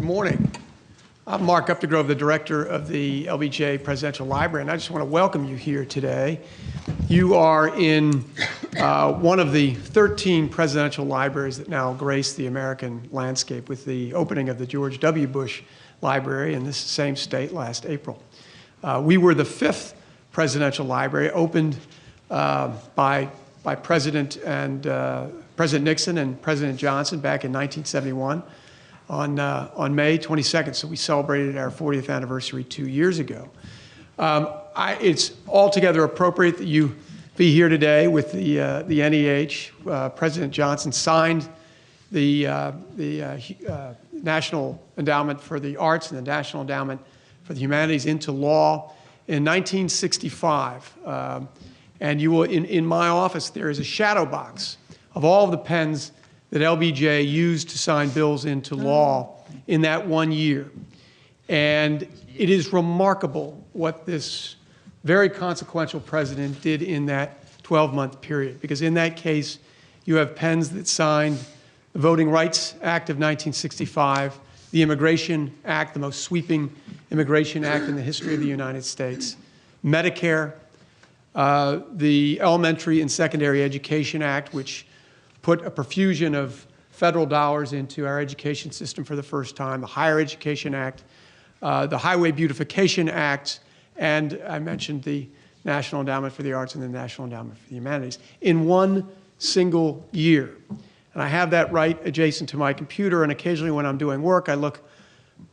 morning. I'm Mark Updegrove, the director of the LBJ Presidential Library, and I just want to welcome you here today. You are in one of the 13 presidential libraries that now grace the American landscape with the opening of the George W. Bush Library in this same state last April. We were the 5th presidential library opened by President Nixon and President Johnson back in 1971. On May 22nd, so we celebrated our 40th anniversary 2 years ago. It's altogether appropriate that you be here today with the NEH. President Johnson signed the National Endowment for the Arts and the National Endowment for the Humanities into law in 1965. And you will, in my office, there is a shadow box of all of the pens that LBJ used to sign bills into law in that 1 year. And it is remarkable what this very consequential president did in that 12-month period, because in that case, you have pens that signed the Voting Rights Act of 1965, the Immigration Act, the most sweeping immigration act in the history of the United States, Medicare, the Elementary and Secondary Education Act, which put a profusion of federal dollars into our education system for the first time, the Higher Education Act, the Highway Beautification Act, and I mentioned the National Endowment for the Arts and the National Endowment for the Humanities in one single year. And I have that right adjacent to my computer, and occasionally when I'm doing work, I look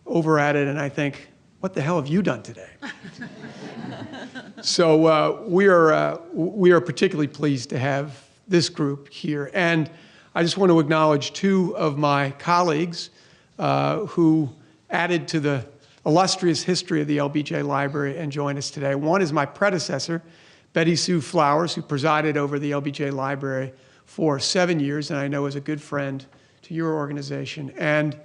over at it and I think, what the hell have you done today? So we are particularly pleased to have this group here. And I just want to acknowledge two of my colleagues who added to the illustrious history of the LBJ Library and joined us today. One is my predecessor, Betty Sue Flowers, who presided over the LBJ Library for 7 years, and I know is a good friend to your organization. And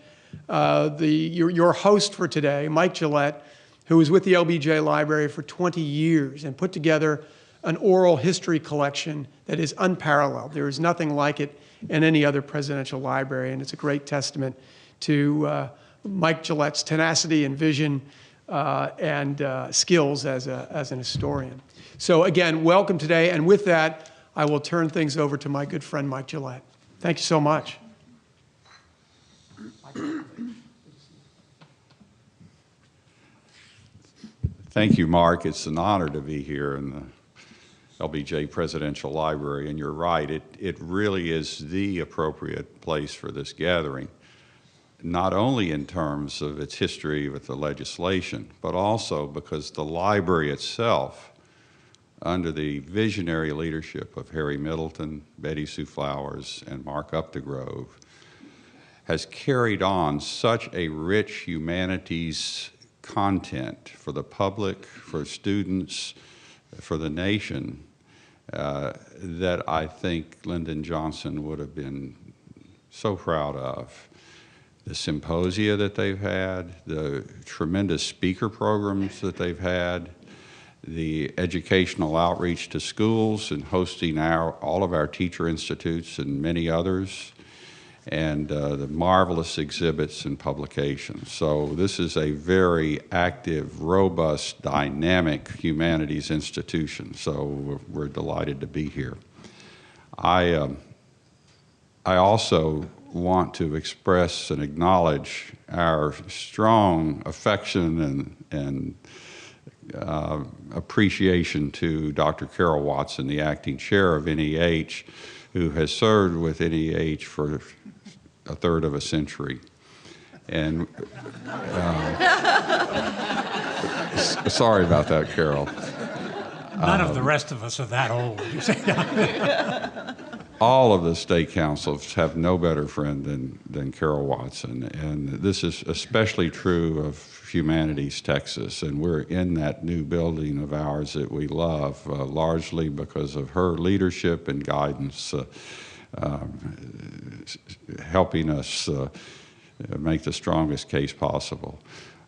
your host for today, Mike Gillette, who was with the LBJ Library for 20 years and put together an oral history collection that is unparalleled. There is nothing like it in any other presidential library, and it's a great testament to Mike Gillette's tenacity and vision and skills as an historian. So again, welcome today, and with that, I will turn things over to my good friend Mike Gillette. Thank you so much. Thank you, Mark. It's an honor to be here in the LBJ Presidential Library, and you're right, it really is the appropriate place for this gathering, not only in terms of its history with the legislation, but also because the library itself, under the visionary leadership of Harry Middleton, Betty Sue Flowers, and Mark Updegrove, has carried on such a rich humanities content for the public, for students, for the nation, that I think Lyndon Johnson would have been so proud of. The symposia that they've had, the tremendous speaker programs that they've had, the educational outreach to schools and hosting all of our teacher institutes and many others, and the marvelous exhibits and publications. So this is a very active, robust, dynamic humanities institution. So we're delighted to be here. I also want to express and acknowledge our strong affection and appreciation to Dr. Carole Watson, the acting chair of NEH, who has served with NEH for a third of a century. And sorry about that, Carole. None of the rest of us are that old. All of the state councils have no better friend than Carole Watson, and this is especially true of Humanities Texas, and we're in that new building of ours that we love, largely because of her leadership and guidance, helping us make the strongest case possible.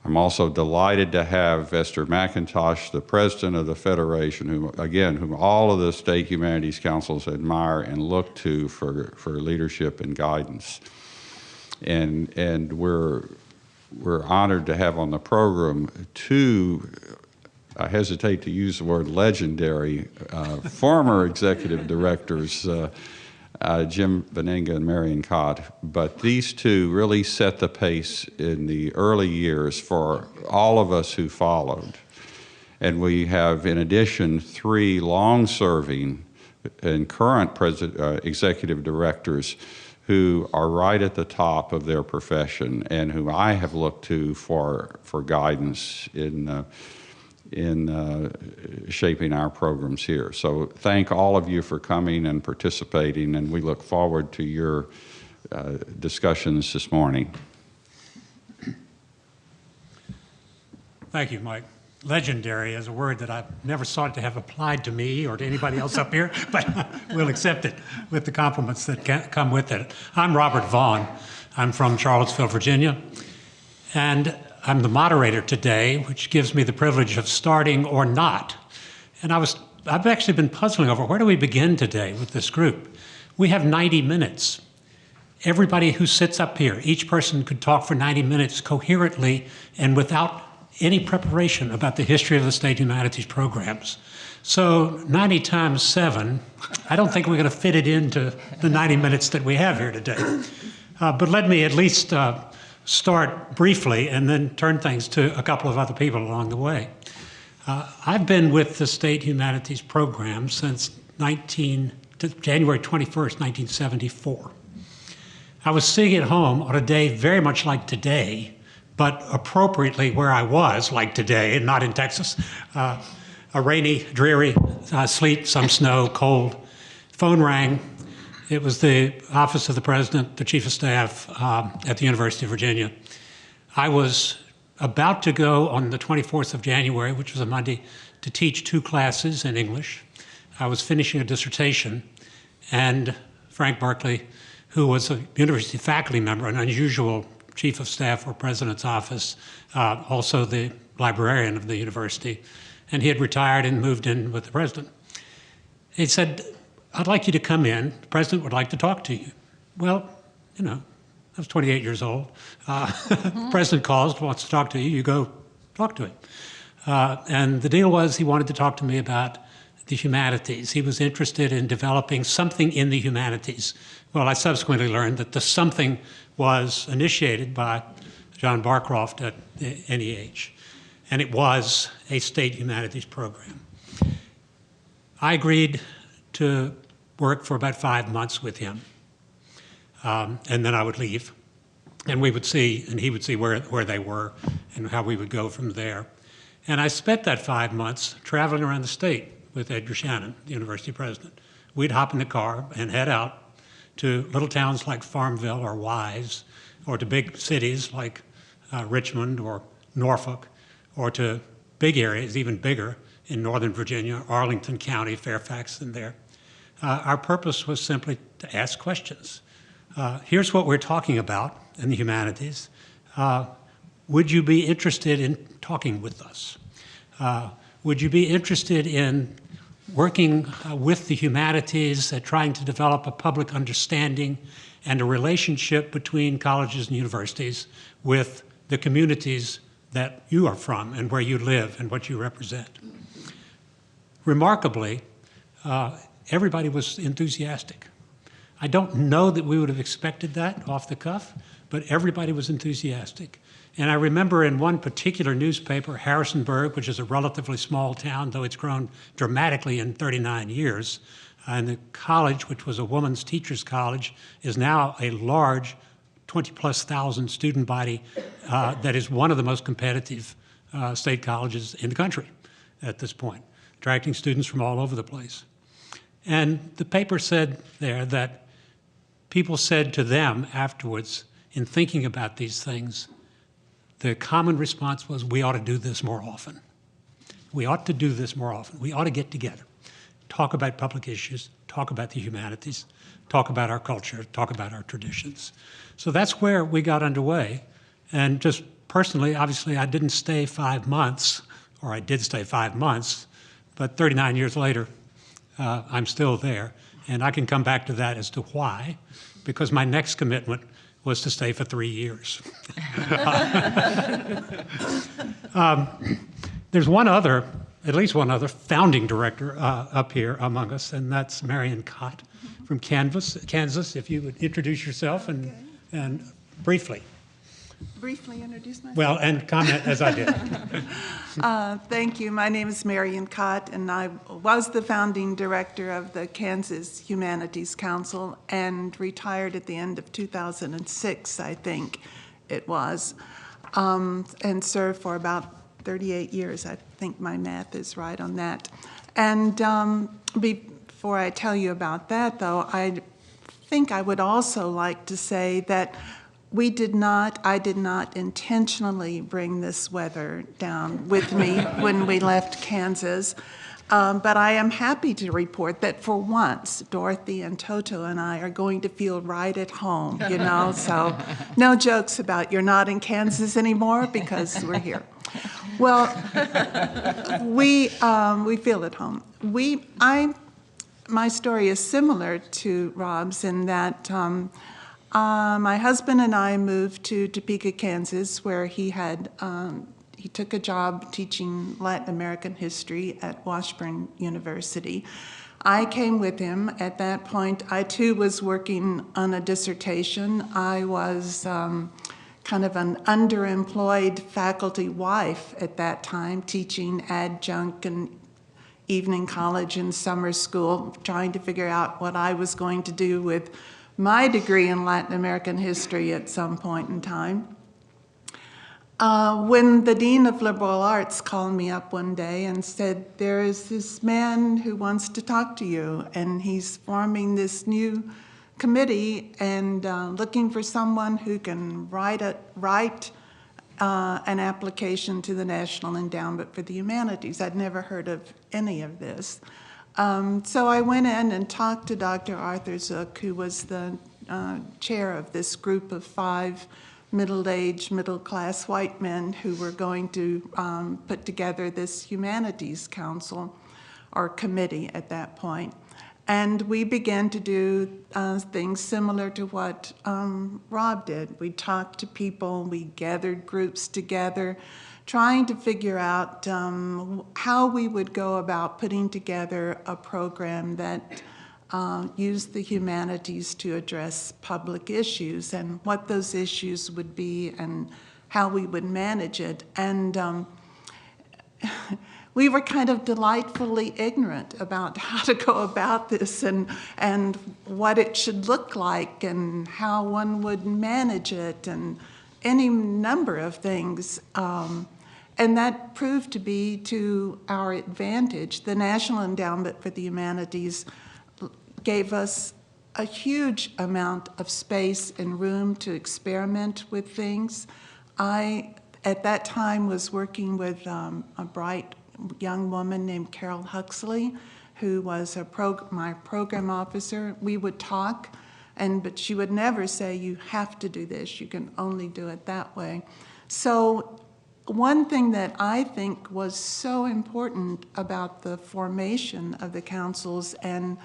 I'm also delighted to have Esther Mackintosh, the president of the Federation, whom all of the state humanities councils admire and look to for leadership and guidance. And we're we're honored to have on the program two, I hesitate to use the word legendary, former executive directors, Jim Veninga and Marion Cott, but these two really set the pace in the early years for all of us who followed. And we have, in addition, three long-serving and current executive directors who are right at the top of their profession and who I have looked to for guidance in shaping our programs here. So thank all of you for coming and participating, and we look forward to your discussions this morning. Thank you, Mike. Legendary is a word that I've never sought to have applied to me or to anybody else up here, but we'll accept it with the compliments that come with it. I'm Robert Vaughan. I'm from Charlottesville, Virginia, and I'm the moderator today, which gives me the privilege of starting or not. And I've actually been puzzling over, where do we begin today with this group? We have 90 minutes. Everybody who sits up here, each person could talk for 90 minutes coherently and without any preparation about the history of the state humanities programs. So 90 times 7, I don't think we're going to fit it into the 90 minutes that we have here today. But let me at least start briefly and then turn things to a couple of other people along the way. I've been with the state humanities program since January 21st, 1974. I was sitting at home on a day very much like today, but appropriately where I was, like today, and not in Texas. A rainy, dreary, sleet, some snow, cold. Phone rang. It was the office of the president, the chief of staff at the University of Virginia. I was about to go on the 24th of January, which was a Monday, to teach 2 classes in English. I was finishing a dissertation, and Frank Barkley, who was a university faculty member, an unusual chief of staff for president's office, also the librarian of the university, and he had retired and moved in with the president. He said, I'd like you to come in. The president would like to talk to you. Well, you know, I was 28 years old. The president calls, wants to talk to you, you go talk to him. And the deal was he wanted to talk to me about the humanities. He was interested in developing something in the humanities. Well, I subsequently learned that the something was initiated by John Barcroft at the NEH, and it was a state humanities program. I agreed to work for about 5 months with him, and then I would leave, and we would see, and he would see where they were and how we would go from there. And I spent that 5 months traveling around the state with Edgar Shannon, the university president. We'd hop in the car and head out to little towns like Farmville or Wise, or to big cities like Richmond or Norfolk, or to big areas, even bigger, in Northern Virginia, Arlington County, Fairfax, and there. Our purpose was simply to ask questions. Here's what we're talking about in the humanities. Would you be interested in talking with us? Would you be interested in working with the humanities at trying to develop a public understanding and a relationship between colleges and universities with the communities that you are from and where you live and what you represent? Remarkably, everybody was enthusiastic. I don't know that we would have expected that off the cuff, but everybody was enthusiastic. And I remember in one particular newspaper, Harrisonburg, which is a relatively small town, though it's grown dramatically in 39 years, and the college, which was a woman's teacher's college, is now a large 20-plus thousand student body that is one of the most competitive state colleges in the country at this point, attracting students from all over the place. And the paper said there that people said to them afterwards, in thinking about these things, the common response was, we ought to do this more often. We ought to do this more often. We ought to get together, talk about public issues, talk about the humanities, talk about our culture, talk about our traditions. So that's where we got underway. And just personally, obviously, I didn't stay 5 months, or I did stay 5 months, but 39 years later, I'm still there. And I can come back to that as to why, because my next commitment was to stay for 3 years. There's at least one other founding director up here among us, and that's Marion Cott from Kansas. If you would introduce yourself and briefly. Briefly introduce myself? Well, and comment as I did. Thank you. My name is Marion Cott, and I was the founding director of the Kansas Humanities Council and retired at the end of 2006, I think it was, and served for about 38 years. I think my math is right on that. And before I tell you about that, though, I think I would also like to say that I did not intentionally bring this weather down with me when we left Kansas, but I am happy to report that for once, Dorothy and Toto and I are going to feel right at home, you know, so no jokes about you're not in Kansas anymore because we're here. Well, we feel at home. My story is similar to Rob's in that my husband and I moved to Topeka, Kansas, where he took a job teaching Latin American history at Washburn University. I came with him. At that point, I too was working on a dissertation. I was kind of an underemployed faculty wife at that time, teaching adjunct and evening college and summer school, trying to figure out what I was going to do with my degree in Latin American history at some point in time. When the Dean of Liberal Arts called me up one day and said, there is this man who wants to talk to you, and he's forming this new committee and looking for someone who can write an application to the National Endowment for the Humanities. I'd never heard of any of this. So I went in and talked to Dr. Arthur Zook, who was the chair of this group of 5 middle-aged, middle-class white men who were going to put together this Humanities Council, or committee at that point. And we began to do things similar to what Rob did. We talked to people, we gathered groups together, trying to figure out how we would go about putting together a program that used the humanities to address public issues and what those issues would be and how we would manage it. And we were kind of delightfully ignorant about how to go about this and what it should look like and how one would manage it and any number of things. And that proved to be to our advantage. The National Endowment for the Humanities gave us a huge amount of space and room to experiment with things. I, at that time, was working with a bright young woman named Carole Huxley, who was my program officer. We would talk, but she would never say, you have to do this, you can only do it that way. So one thing that I think was so important about the formation of the councils and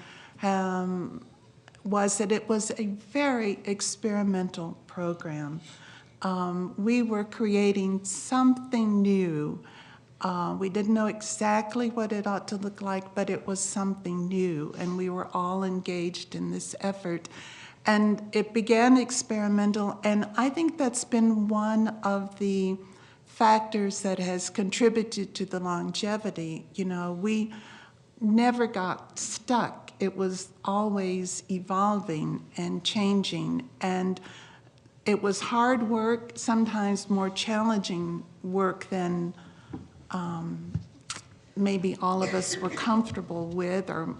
was that it was a very experimental program. We were creating something new. We didn't know exactly what it ought to look like, but it was something new, and we were all engaged in this effort. And it began experimental, and I think that's been one of the factors that has contributed to the longevity. You know, we never got stuck. It was always evolving and changing, and it was hard work, sometimes more challenging work than maybe all of us were comfortable with or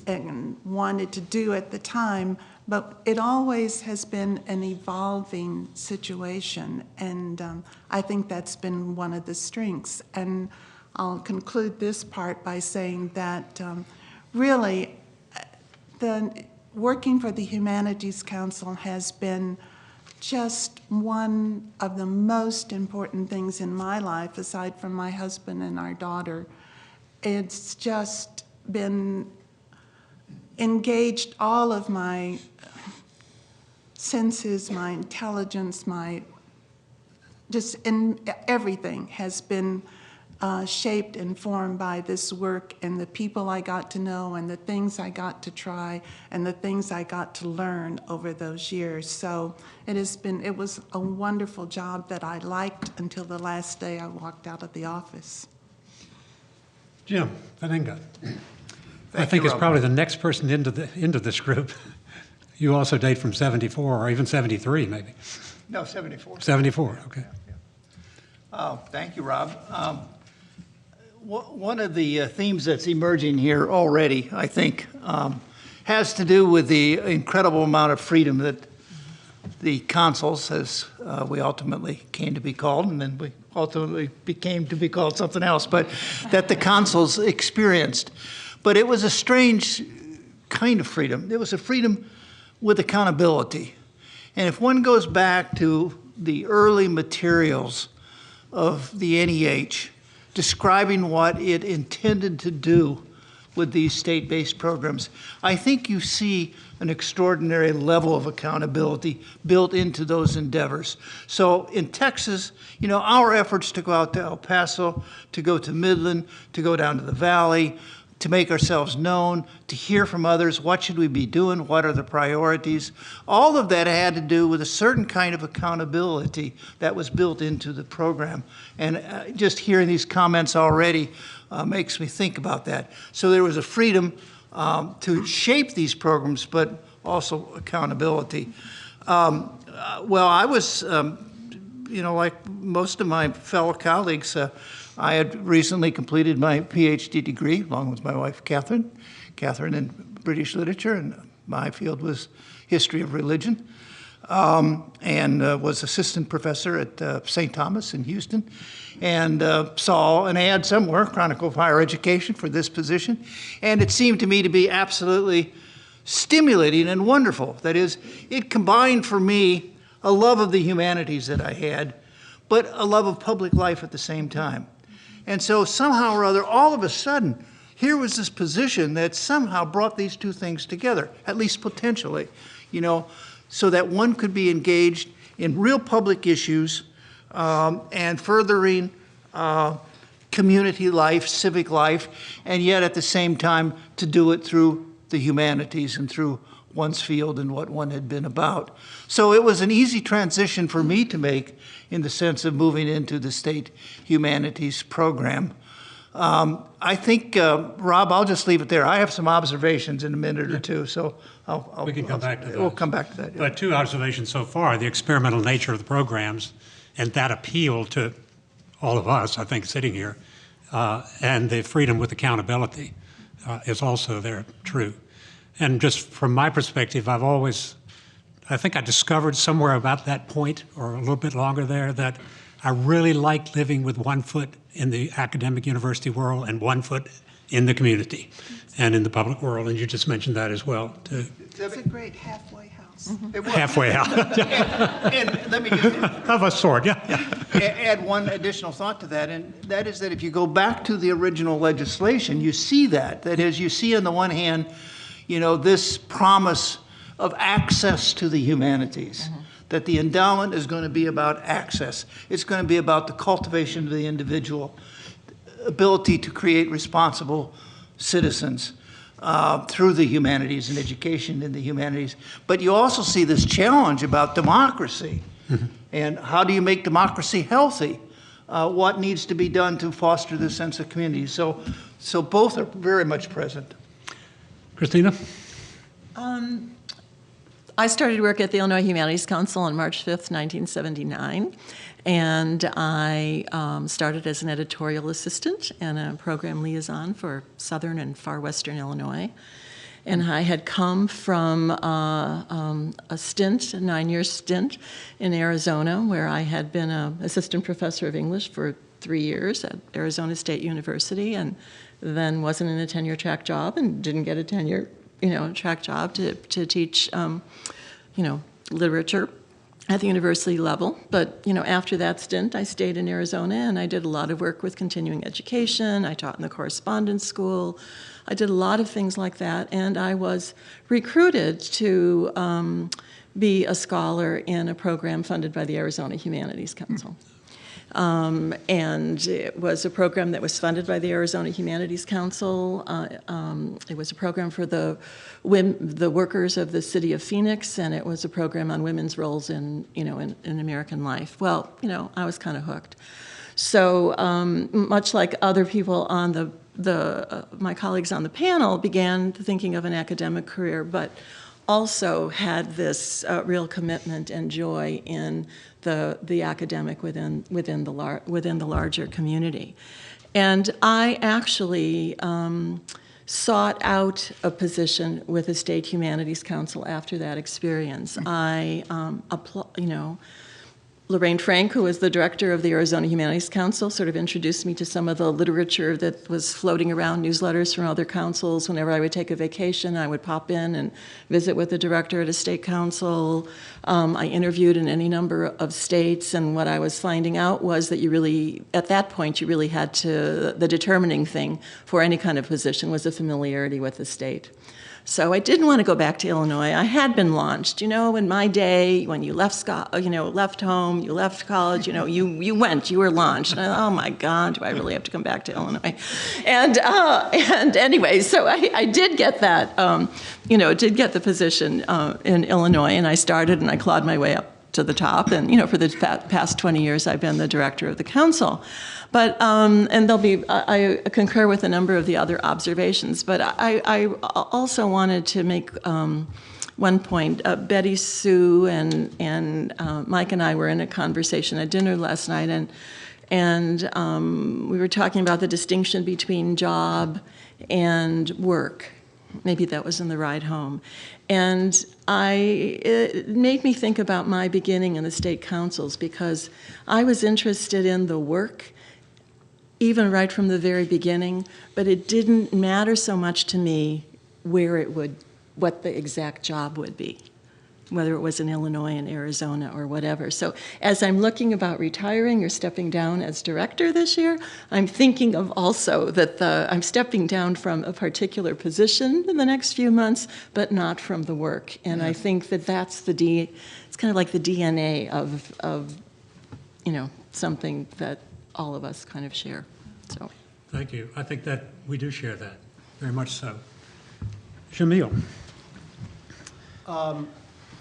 and wanted to do at the time, but it always has been an evolving situation, and I think that's been one of the strengths. And I'll conclude this part by saying that really the working for the Humanities Council has been just one of the most important things in my life, aside from my husband and our daughter. It's just been engaged all of my senses, my intelligence, everything has been shaped and formed by this work and the people I got to know and the things I got to try and the things I got to learn over those years. So it was a wonderful job that I liked until the last day I walked out of the office. Jim, Veninga. I think it's probably the next person into this group. You also date from 74 or even 73 maybe. No, 74. 74, okay. Thank you, Rob. One of the themes that's emerging here already, I think, has to do with the incredible amount of freedom that the consuls, as we ultimately came to be called, and then we ultimately became to be called something else, but that the consuls experienced. But it was a strange kind of freedom. It was a freedom with accountability. And if one goes back to the early materials of the NEH, describing what it intended to do with these state-based programs, I think you see an extraordinary level of accountability built into those endeavors. So in Texas, you know, our efforts to go out to El Paso, to go to Midland, to go down to the Valley, to make ourselves known, to hear from others, what should we be doing, what are the priorities, all of that had to do with a certain kind of accountability that was built into the program. And just hearing these comments already makes me think about that. So there was a freedom to shape these programs, but also accountability. Well, I was, you know, like most of my fellow colleagues, I had recently completed my PhD degree, along with my wife, Catherine in British literature, and my field was history of religion, and was assistant professor at St. Thomas in Houston, and saw an ad somewhere, Chronicle of Higher Education, for this position, and it seemed to me to be absolutely stimulating and wonderful. That is, it combined for me a love of the humanities that I had, but a love of public life at the same time. And so somehow or other, all of a sudden, here was this position that somehow brought these two things together, at least potentially, you know, so that one could be engaged in real public issues and furthering community life, civic life, and yet at the same time to do it through the humanities and through one's field and what one had been about. So it was an easy transition for me to make in the sense of moving into the state humanities program. I think, Rob, I'll just leave it there. I have some observations in a minute or two, so we can come back to that. We'll come back to that. Yeah. But two observations so far: the experimental nature of the programs, and that appeal to all of us, I think, sitting here, and the freedom with accountability is also there, true. And just from my perspective, I think I discovered somewhere about that point, or a little bit longer there, that I really like living with one foot in the academic university world and one foot in the community and in the public world. And you just mentioned that as well, too. It's a great halfway house. Mm-hmm. Halfway out. And let me just Of a sort, yeah. add one additional thought to that, and that is that if you go back to the original legislation, you see that. That is, you see on the one hand, you know, this promise of access to the humanities, that the endowment is going to be about access. It's going to be about the cultivation of the individual, ability to create responsible citizens through the humanities and education in the humanities. But you also see this challenge about democracy. And how do you make democracy healthy? What needs to be done to foster this sense of community? So both are very much present. Kristina? I started work at the Illinois Humanities Council on March 5th, 1979, and I started as an editorial assistant and a program liaison for Southern and Far Western Illinois. And I had come from a 9-year stint in Arizona, where I had been an assistant professor of English for 3 years at Arizona State University, and then wasn't in a tenure track job and didn't get a tenure track job to teach, literature at the university level. But, after that stint, I stayed in Arizona and I did a lot of work with continuing education. I taught in the correspondence school. I did a lot of things like that. And I was recruited to be a scholar in a program funded by the Arizona Humanities Council. And it was a program that was funded by the Arizona Humanities Council. It was a program for the workers of the city of Phoenix, and it was a program on women's roles in American life. Well, I was kind of hooked. So much like other people on my colleagues on the panel began thinking of an academic career, but also had this real commitment and joy in the academic within the larger community. And I actually sought out a position with the State Humanities Council after that experience. Lorraine Frank, who was the director of the Arizona Humanities Council, sort of introduced me to some of the literature that was floating around, newsletters from other councils. Whenever I would take a vacation, I would pop in and visit with the director at a state council. I interviewed in any number of states, and what I was finding out was that at that point, you really had to, the determining thing for any kind of position was a familiarity with the state. So I didn't want to go back to Illinois. I had been launched. In my day, when you left home, you left college, you went, you were launched. And oh my God, do I really have to come back to Illinois? And anyway, so I did get that, did get the position in Illinois, and I started and I clawed my way up to the top. And, for the past 20 years, I've been the director of the council. But, and I concur with a number of the other observations, but I also wanted to make one point. Betty Sue and Mike and I were in a conversation at dinner last night, and we were talking about the distinction between job and work. Maybe that was in the ride home. And it made me think about my beginning in the state councils, because I was interested in the work even right from the very beginning, but it didn't matter so much to me what the exact job would be, whether it was in Illinois and Arizona or whatever. So as I'm looking about retiring or stepping down as director this year, I'm thinking of also that I'm stepping down from a particular position in the next few months, but not from the work. And I think that's it's kind of like the DNA of something that all of us kind of share. So. Thank you. I think that we do share that, very much so. Jamil. I'm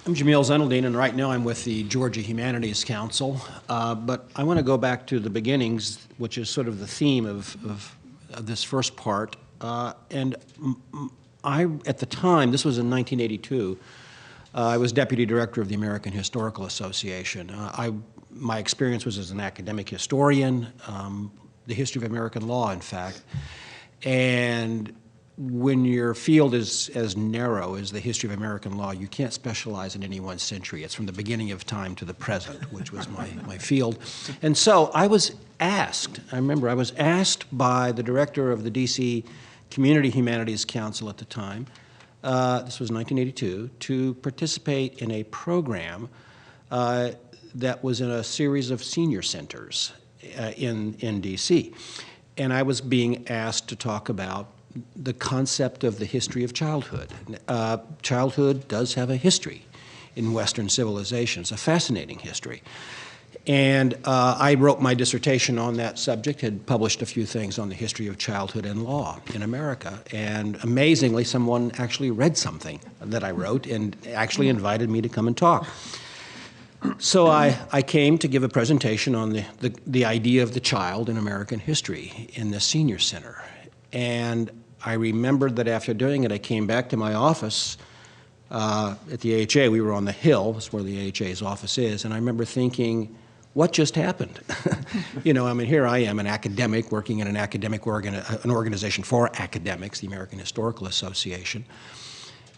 Jamil Zainaldin, and right now I'm with the Georgia Humanities Council. But I want to go back to the beginnings, which is sort of the theme of this first part. And at the time, this was in 1982, I was deputy director of the American Historical Association. My experience was as an academic historian, the history of American law, in fact. And when your field is as narrow as the history of American law, you can't specialize in any one century. It's from the beginning of time to the present, which was my field. And so I was asked by the director of the DC Community Humanities Council at the time, this was 1982, to participate in a program that was in a series of senior centers in DC. And I was being asked to talk about the concept of the history of childhood. Childhood does have a history in Western civilization. It's a fascinating history. And I wrote my dissertation on that subject, had published a few things on the history of childhood and law in America. And amazingly, someone actually read something that I wrote and actually invited me to come and talk. So I came to give a presentation on the idea of the child in American history in the senior center. And I remembered that after doing it, I came back to my office at the AHA. We were on the Hill, that's where the AHA's office is, and I remember thinking, what just happened? Here I am, an academic working in an organization for academics, the American Historical Association,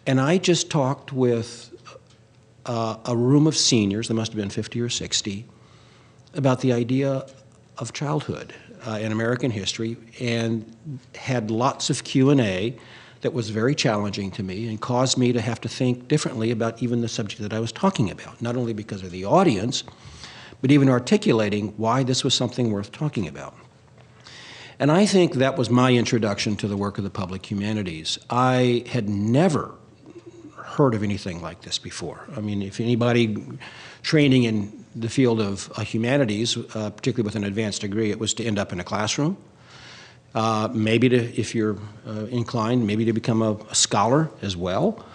and I just talked with a room of seniors, there must have been 50 or 60, about the idea of childhood in American history, and had lots of Q&A that was very challenging to me and caused me to have to think differently about even the subject that I was talking about, not only because of the audience, but even articulating why this was something worth talking about. And I think that was my introduction to the work of the public humanities. I had never heard of anything like this before. I mean, if anybody training in the field of humanities, particularly with an advanced degree, it was to end up in a classroom. Maybe to, if you're inclined, maybe to become a scholar as well.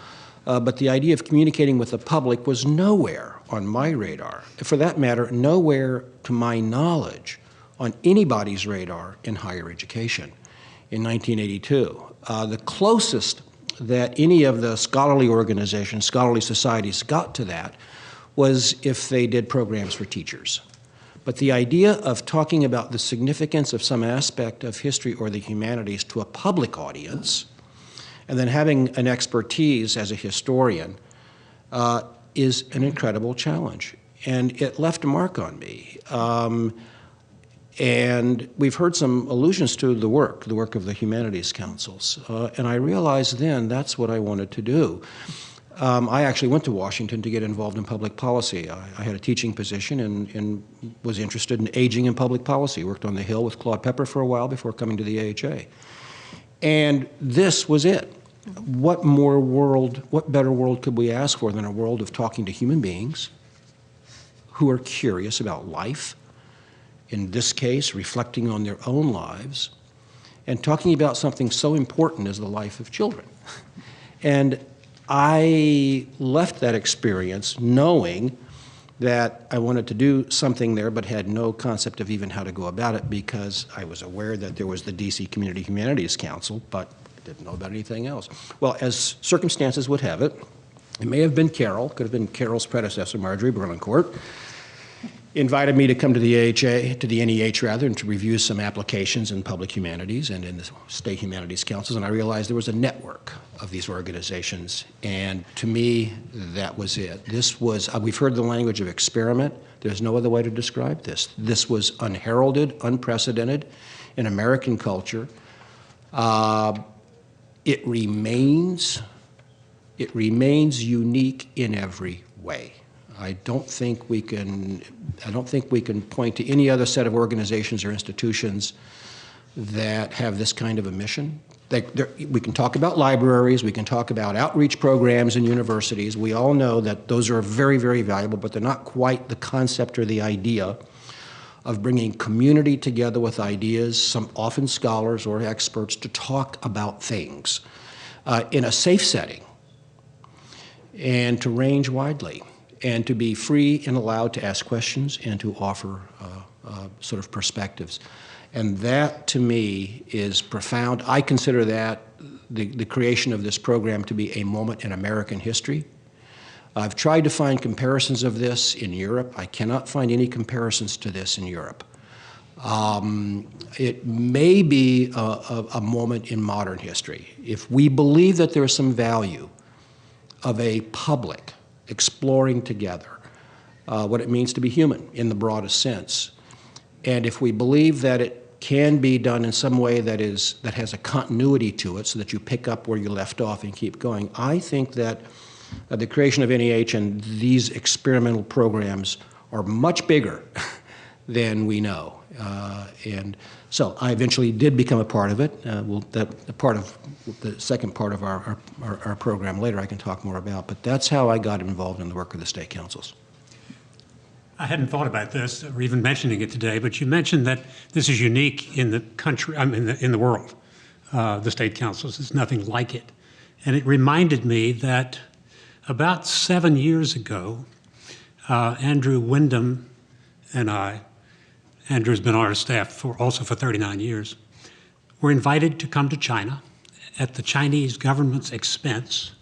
But the idea of communicating with the public was nowhere on my radar. For that matter, nowhere to my knowledge on anybody's radar in higher education in 1982. The closest that any of the scholarly organizations, scholarly societies got to that was if they did programs for teachers. But the idea of talking about the significance of some aspect of history or the humanities to a public audience, and then having an expertise as a historian, is an incredible challenge. And it left a mark on me. And we've heard some allusions to the work of the Humanities Councils. And I realized then that's what I wanted to do. I actually went to Washington to get involved in public policy. I had a teaching position and was interested in aging in public policy. Worked on the Hill with Claude Pepper for a while before coming to the AHA. And this was it. What better world could we ask for than a world of talking to human beings who are curious about life, in this case, reflecting on their own lives, and talking about something so important as the life of children. And I left that experience knowing that I wanted to do something there, but had no concept of even how to go about it, because I was aware that there was the DC Community Humanities Council, but I didn't know about anything else. Well, as circumstances would have it, it may have been Carole, could have been Carole's predecessor, Marjorie Berlincourt, invited me to come to the AHA, to the NEH rather, and to review some applications in public humanities and in the state humanities councils, and I realized there was a network of these organizations, and to me, that was it. This was, we've heard the language of experiment. There's no other way to describe this. This was unheralded, unprecedented in American culture. It remains unique in every way. I don't think we can point to any other set of organizations or institutions that have this kind of a mission. We can talk about libraries, we can talk about outreach programs in universities. We all know that those are very, very valuable, but they're not quite the concept or the idea of bringing community together with ideas, some often scholars or experts, to talk about things in a safe setting and to range widely, and to be free and allowed to ask questions and to offer sort of perspectives. And that, to me, is profound. I consider that, the creation of this program, to be a moment in American history. I've tried to find comparisons of this in Europe. I cannot find any comparisons to this in Europe. It may be a moment in modern history. If we believe that there is some value of a public exploring together what it means to be human in the broadest sense, and if we believe that it can be done in some way that has a continuity to it so that you pick up where you left off and keep going, I think that the creation of NEH and these experimental programs are much bigger than we know. And so I eventually did become a part of it. The second part of our program later I can talk more about, but that's how I got involved in the work of the state councils. I hadn't thought about this or even mentioning it today, but you mentioned that this is unique in the country, in the world. The state councils, there's nothing like it. And it reminded me that about 7 years ago, Andrew Wyndham and I, Andrew's been on our staff also for 39 years, were invited to come to China at the Chinese government's expense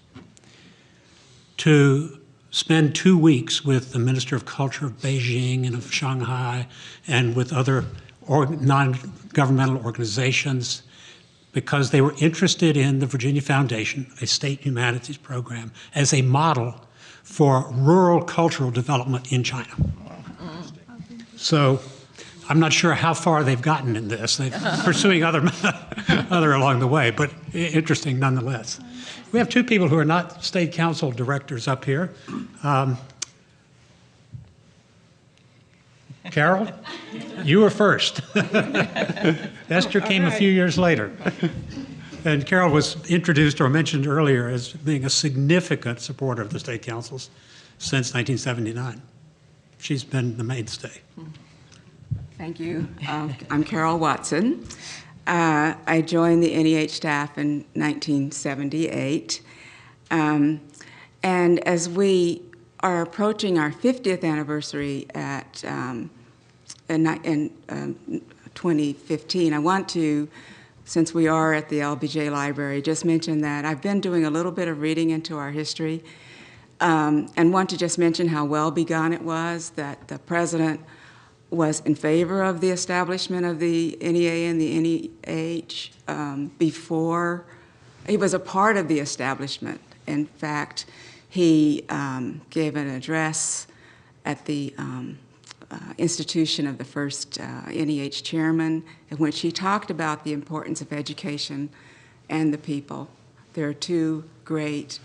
to spend 2 weeks with the Minister of Culture of Beijing and of Shanghai and with other non-governmental organizations, because they were interested in the Virginia Foundation, a state humanities program, as a model for rural cultural development in China. So I'm not sure how far they've gotten in this. They're pursuing other along the way, but interesting nonetheless. We have two people who are not state council directors up here. Carole, you were first. Esther came a few years later. And Carole was introduced or mentioned earlier as being a significant supporter of the state councils since 1979. She's been the mainstay. Thank you. I'm Carole Watson. I joined the NEH staff in 1978. And as we are approaching our 50th anniversary in 2015, I want to, since we are at the LBJ Library, just mention that I've been doing a little bit of reading into our history, and want to just mention how well begun it was, that the president was in favor of the establishment of the NEA and the NEH before. He was a part of the establishment. In fact, he gave an address at the institution of the first NEH chairman, in which he talked about the importance of education and the people. There are two great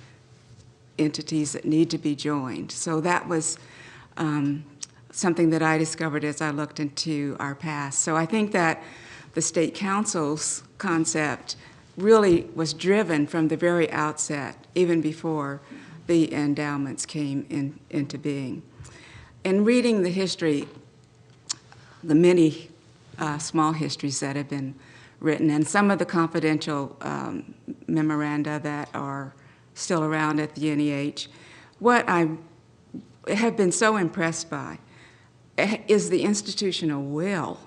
entities that need to be joined. So that was something that I discovered as I looked into our past. So I think that the state council's concept really was driven from the very outset, even before the endowments came into being. In reading the history, the many small histories that have been written, and some of the confidential memoranda that are still around at the NEH, what I have been so impressed by is the institutional will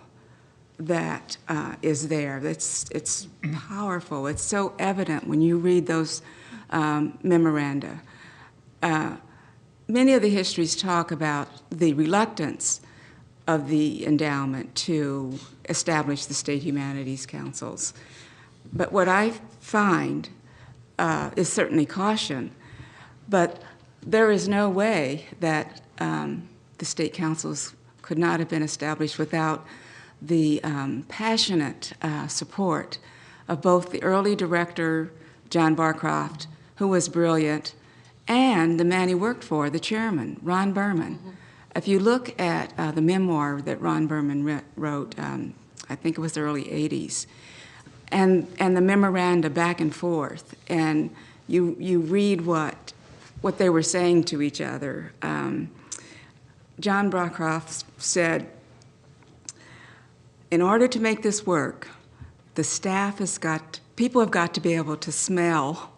that is there. It's powerful. It's so evident when you read those memoranda. Many of the histories talk about the reluctance of the endowment to establish the state humanities councils. But what I find is certainly caution, but there is no way that the state councils could not have been established without the passionate support of both the early director, John Barcroft, who was brilliant, and the man he worked for, the chairman, Ron Berman. Mm-hmm. If you look at the memoir that Ron Berman wrote, I think it was the early 80s, and the memoranda back and forth, and you read what they were saying to each other. John Barcroft said, in order to make this work, the staff people have got to be able to smell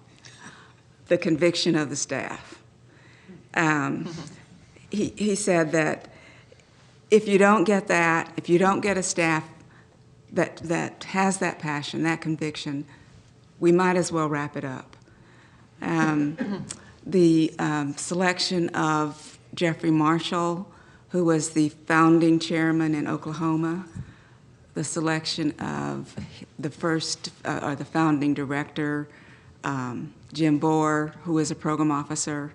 the conviction of the staff. He said that if you don't get that, if you don't get a staff that has that passion, that conviction, we might as well wrap it up. The selection of Jeffrey Marshall, who was the founding chairman in Oklahoma, the selection of the first, or the founding director, Jim Bohr, who was a program officer.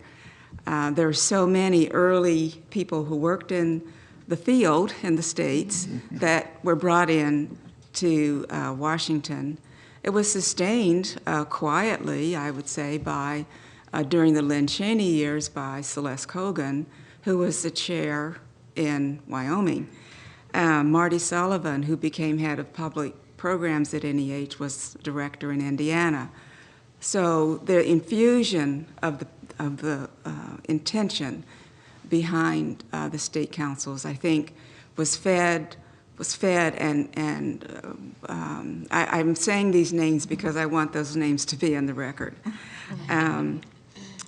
There are so many early people who worked in the field in the States that were brought in to Washington. It was sustained quietly, I would say, by during the Lynn Cheney years by Celeste Cogan, who was the chair in Wyoming. Marty Sullivan, who became head of public programs at NEH, was director in Indiana. So the infusion of the intention behind the state councils, I think, was fed, and I'm saying these names because I want those names to be on the record.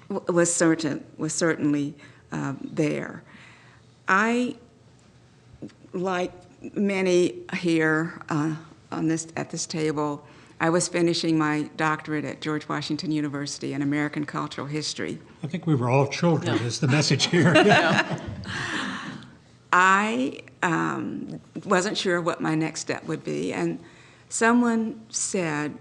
Was certainly there. I, like many here at this table, I was finishing my doctorate at George Washington University in American Cultural History. I think we were all children, is the message here. I wasn't sure what my next step would be, and someone said,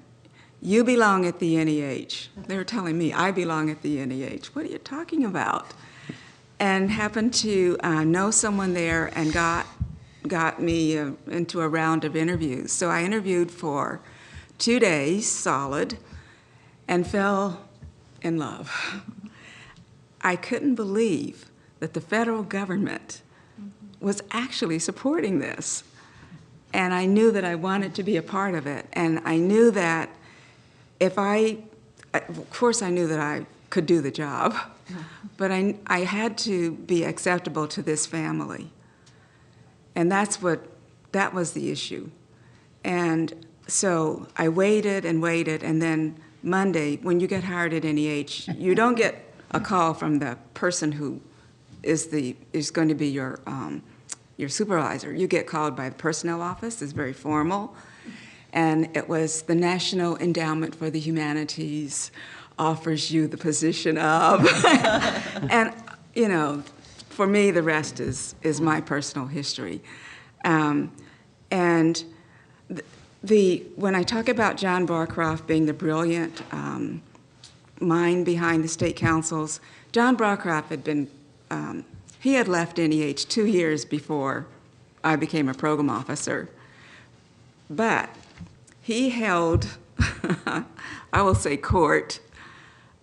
"You belong at the NEH." They were telling me, I belong at the NEH. What are you talking about? And happened to know someone there and got me into a round of interviews. So I interviewed for 2 days solid and fell in love. I couldn't believe that the federal government was actually supporting this. And I knew that I wanted to be a part of it. And I knew that of course I knew that I could do the job, but I had to be acceptable to this family. And that was the issue. And so I waited and waited, and then Monday, when you get hired at NEH, you don't get a call from the person who is going to be your supervisor. You get called by the personnel office. It's very formal. And it was the National Endowment for the Humanities offers you the position of. And, you know, for me, the rest is my personal history. And when I talk about John Barcroft being the brilliant mind behind the state councils, John Barcroft had been, he had left NEH 2 years before I became a program officer. But he held, I will say, court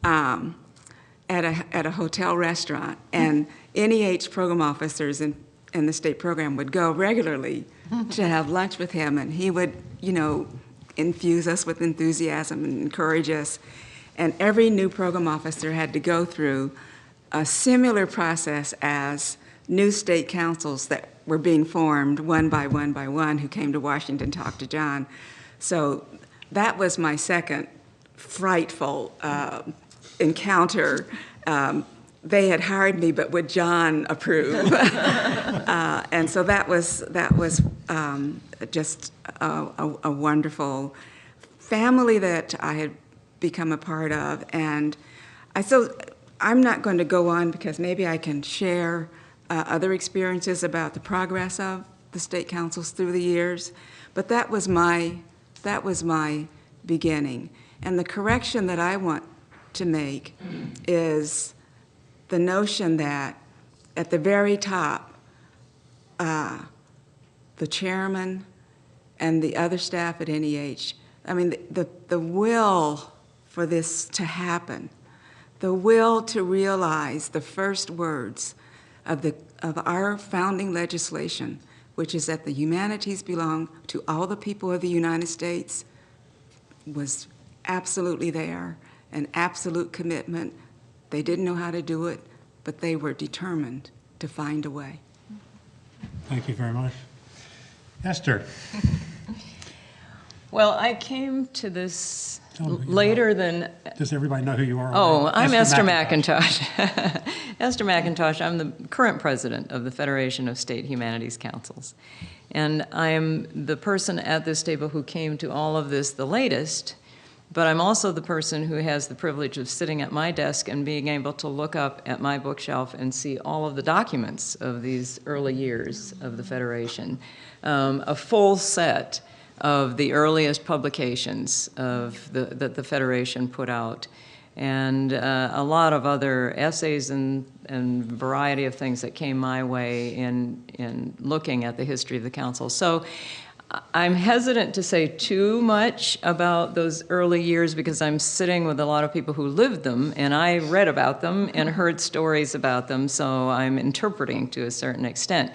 at a hotel restaurant, and NEH program officers in the state program would go regularly to have lunch with him, and he would, you know, infuse us with enthusiasm and encourage us. And every new program officer had to go through a similar process as new state councils that were being formed one by one who came to Washington to talk to John. So that was my second frightful encounter. They had hired me, but would John approve? And so that was just a wonderful family that I had become a part of. And I'm not going to go on because maybe I can share other experiences about the progress of the state councils through the years. But that was my beginning. And the correction that I want to make is the notion that at the very top, the chairman and the other staff at NEH, I mean, the will for this to happen, the will to realize the first words of our founding legislation, which is that the humanities belong to all the people of the United States, was absolutely there, an absolute commitment. They didn't know how to do it, but they were determined to find a way. Thank you very much. Esther. Well, I came to this later than... Does everybody know who you are? Oh, I'm Esther Mackintosh. Esther Mackintosh. I'm the current president of the Federation of State Humanities Councils. And I am the person at this table who came to all of this the latest, but I'm also the person who has the privilege of sitting at my desk and being able to look up at my bookshelf and see all of the documents of these early years of the Federation. A full set of the earliest publications that the Federation put out, and a lot of other essays and variety of things that came my way in looking at the history of the Council. So I'm hesitant to say too much about those early years because I'm sitting with a lot of people who lived them, and I read about them and heard stories about them, so I'm interpreting to a certain extent.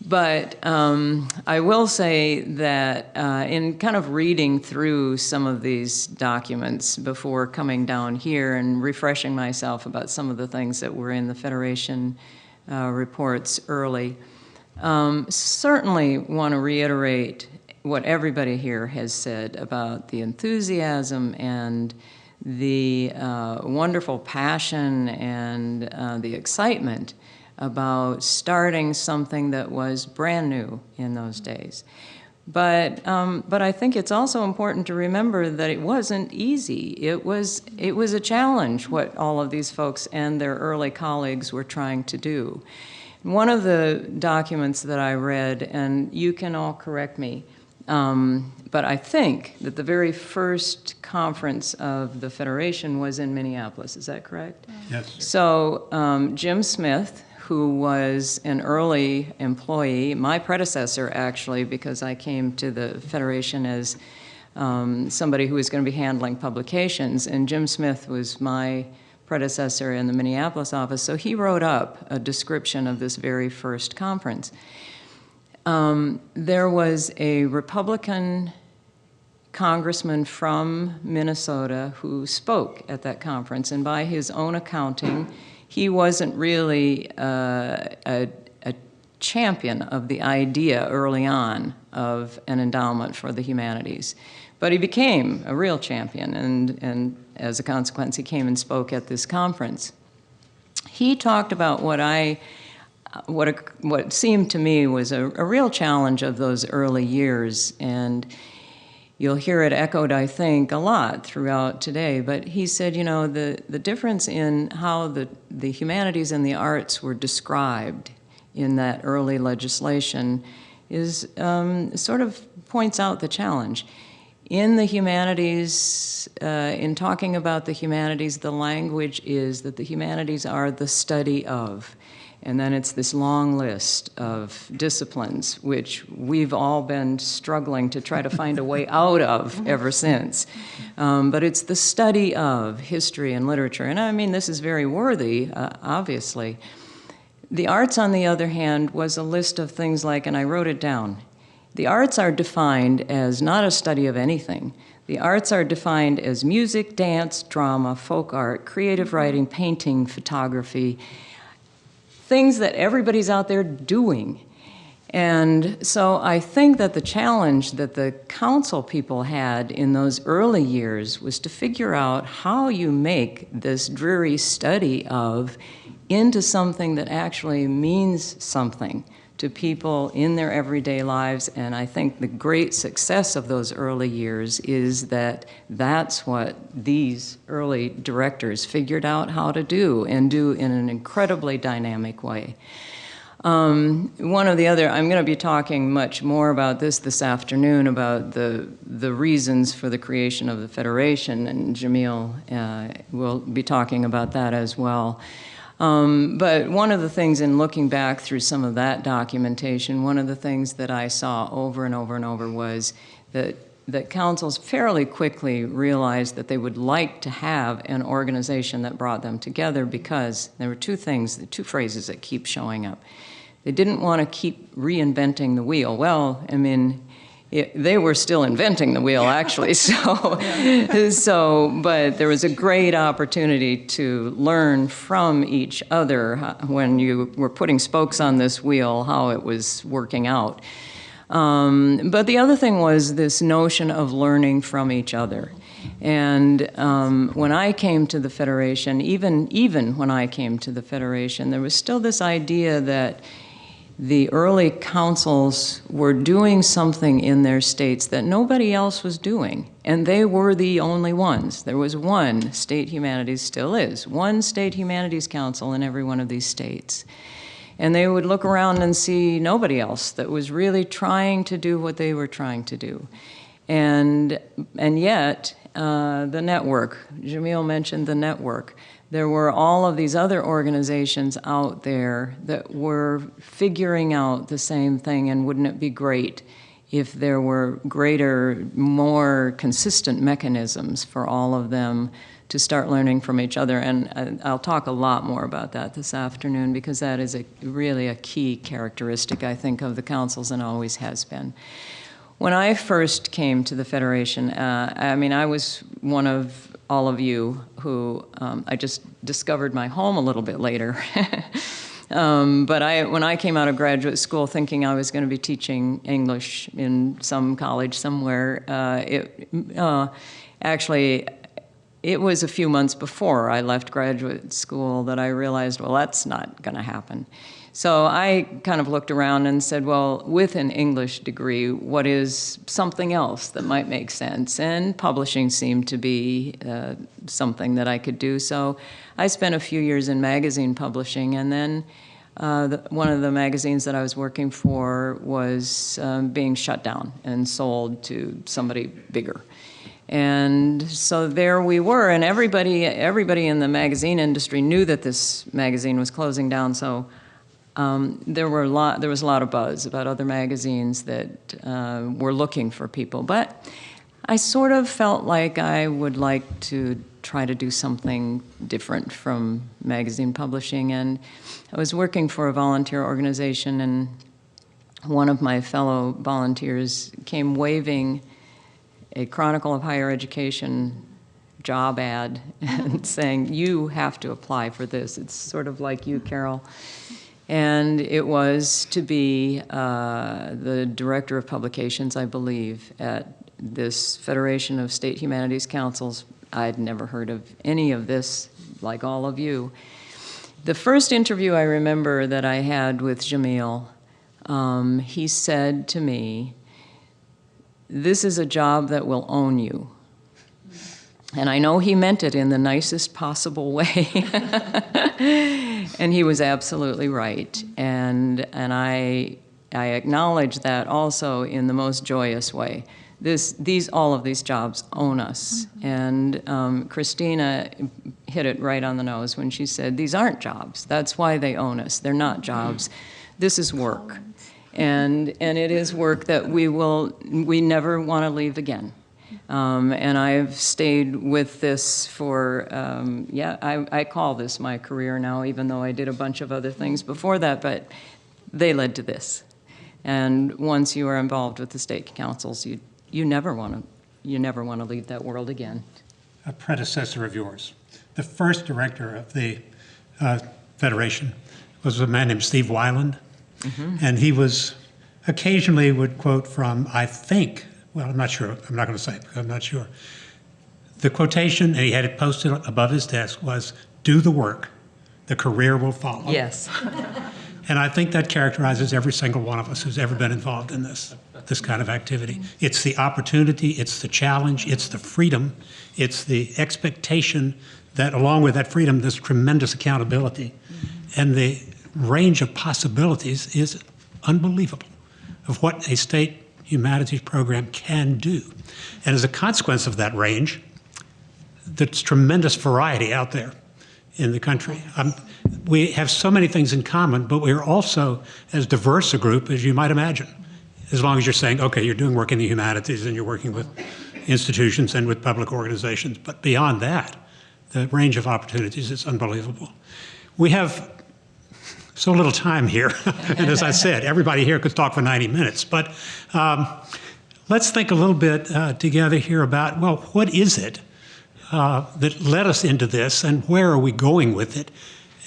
But I will say that in kind of reading through some of these documents before coming down here and refreshing myself about some of the things that were in the Federation reports early, certainly want to reiterate what everybody here has said about the enthusiasm and the wonderful passion and the excitement about starting something that was brand new in those days. But I think it's also important to remember that it wasn't easy. It was a challenge what all of these folks and their early colleagues were trying to do. One of the documents that I read, and you can all correct me, but I think that the very first conference of the Federation was in Minneapolis. Is that correct? Yes. So Jim Smith, who was an early employee, my predecessor actually, because I came to the Federation as somebody who was going to be handling publications, and Jim Smith was my predecessor in the Minneapolis office, so he wrote up a description of this very first conference. There was a Republican congressman from Minnesota who spoke at that conference, and by his own accounting, he wasn't really a champion of the idea early on of an endowment for the humanities. But he became a real champion, and as a consequence, he came and spoke at this conference. He talked about what seemed to me was a real challenge of those early years, and you'll hear it echoed, I think, a lot throughout today. But he said, you know, the difference in how the humanities and the arts were described in that early legislation is sort of points out the challenge. In the humanities, in talking about the humanities, the language is that the humanities are the study of. And then it's this long list of disciplines, which we've all been struggling to try to find a way out of ever since. But it's the study of history and literature. And I mean, this is very worthy, obviously. The arts, on the other hand, was a list of things like, and I wrote it down, the arts are defined as not a study of anything. The arts are defined as music, dance, drama, folk art, creative writing, painting, photography, things that everybody's out there doing. And so I think that the challenge that the council people had in those early years was to figure out how you make this dreary study of into something that actually means something to people in their everyday lives. And I think the great success of those early years is that that's what these early directors figured out how to do, and do in an incredibly dynamic way. One of the other, I'm going to be talking much more about this afternoon, about the reasons for the creation of the Federation, and Jamil will be talking about that as well. But one of the things in looking back through some of that documentation, one of the things that I saw over and over and over was that councils fairly quickly realized that they would like to have an organization that brought them together, because there were two phrases that keep showing up. They didn't want to keep reinventing the wheel. Well, I mean, they were still inventing the wheel, actually. But there was a great opportunity to learn from each other when you were putting spokes on this wheel, how it was working out. But the other thing was this notion of learning from each other. And when I came to the Federation, even when I came to the Federation, there was still this idea that the early councils were doing something in their states that nobody else was doing, and they were the only ones. There was one state humanities, still is, one state humanities council in every one of these states. And they would look around and see nobody else that was really trying to do what they were trying to do. And yet, the network, Jamil mentioned the network. There were all of these other organizations out there that were figuring out the same thing, and wouldn't it be great if there were greater, more consistent mechanisms for all of them to start learning from each other. And I'll talk a lot more about that this afternoon, because that is really a key characteristic, I think, of the councils, and always has been. When I first came to the Federation, I was one of all of you who I just discovered my home a little bit later. But when I came out of graduate school thinking I was going to be teaching English in some college somewhere, actually, it was a few months before I left graduate school that I realized, well, that's not going to happen. So I kind of looked around and said, well, with an English degree, what is something else that might make sense? And publishing seemed to be something that I could do. So I spent a few years in magazine publishing, and then one of the magazines that I was working for was being shut down and sold to somebody bigger. And so there we were, and everybody in the magazine industry knew that this magazine was closing down. So there was a lot of buzz about other magazines that were looking for people. But I sort of felt like I would like to try to do something different from magazine publishing. And I was working for a volunteer organization, and one of my fellow volunteers came waving a Chronicle of Higher Education job ad and saying, you have to apply for this. It's sort of like you, Carole. And it was to be the director of publications, I believe, at this Federation of State Humanities Councils. I'd never heard of any of this, like all of you. The first interview I remember that I had with Jamil, he said to me, "This is a job that will own you." And I know he meant it in the nicest possible way. And he was absolutely right. And I acknowledge that also in the most joyous way. All of these jobs own us. And Kristina hit it right on the nose when she said, these aren't jobs. That's why they own us. They're not jobs. This is work. And it is work that we never want to leave again. And I've stayed with this for, I call this my career now, even though I did a bunch of other things before that, but they led to this. And once you are involved with the state councils, you never want to leave that world again. A predecessor of yours. The first director of the Federation was a man named Steve Weiland, and he occasionally would quote from, I think, well, I'm not sure, I'm not going to say it because I'm not sure. The quotation, and he had it posted above his desk, was, do the work, the career will follow. Yes. And I think that characterizes every single one of us who's ever been involved in this kind of activity. It's the opportunity, it's the challenge, it's the freedom, it's the expectation that along with that freedom, there's tremendous accountability. And the range of possibilities is unbelievable of what a state humanities program can do. And as a consequence of that range, there's tremendous variety out there in the country. We have so many things in common, but we're also as diverse a group as you might imagine. As long as you're saying, okay, you're doing work in the humanities and you're working with institutions and with public organizations. But beyond that, the range of opportunities is unbelievable. We have so little time here. And as I said, everybody here could talk for 90 minutes. But let's think a little bit together here about, well, what is it that led us into this and where are we going with it?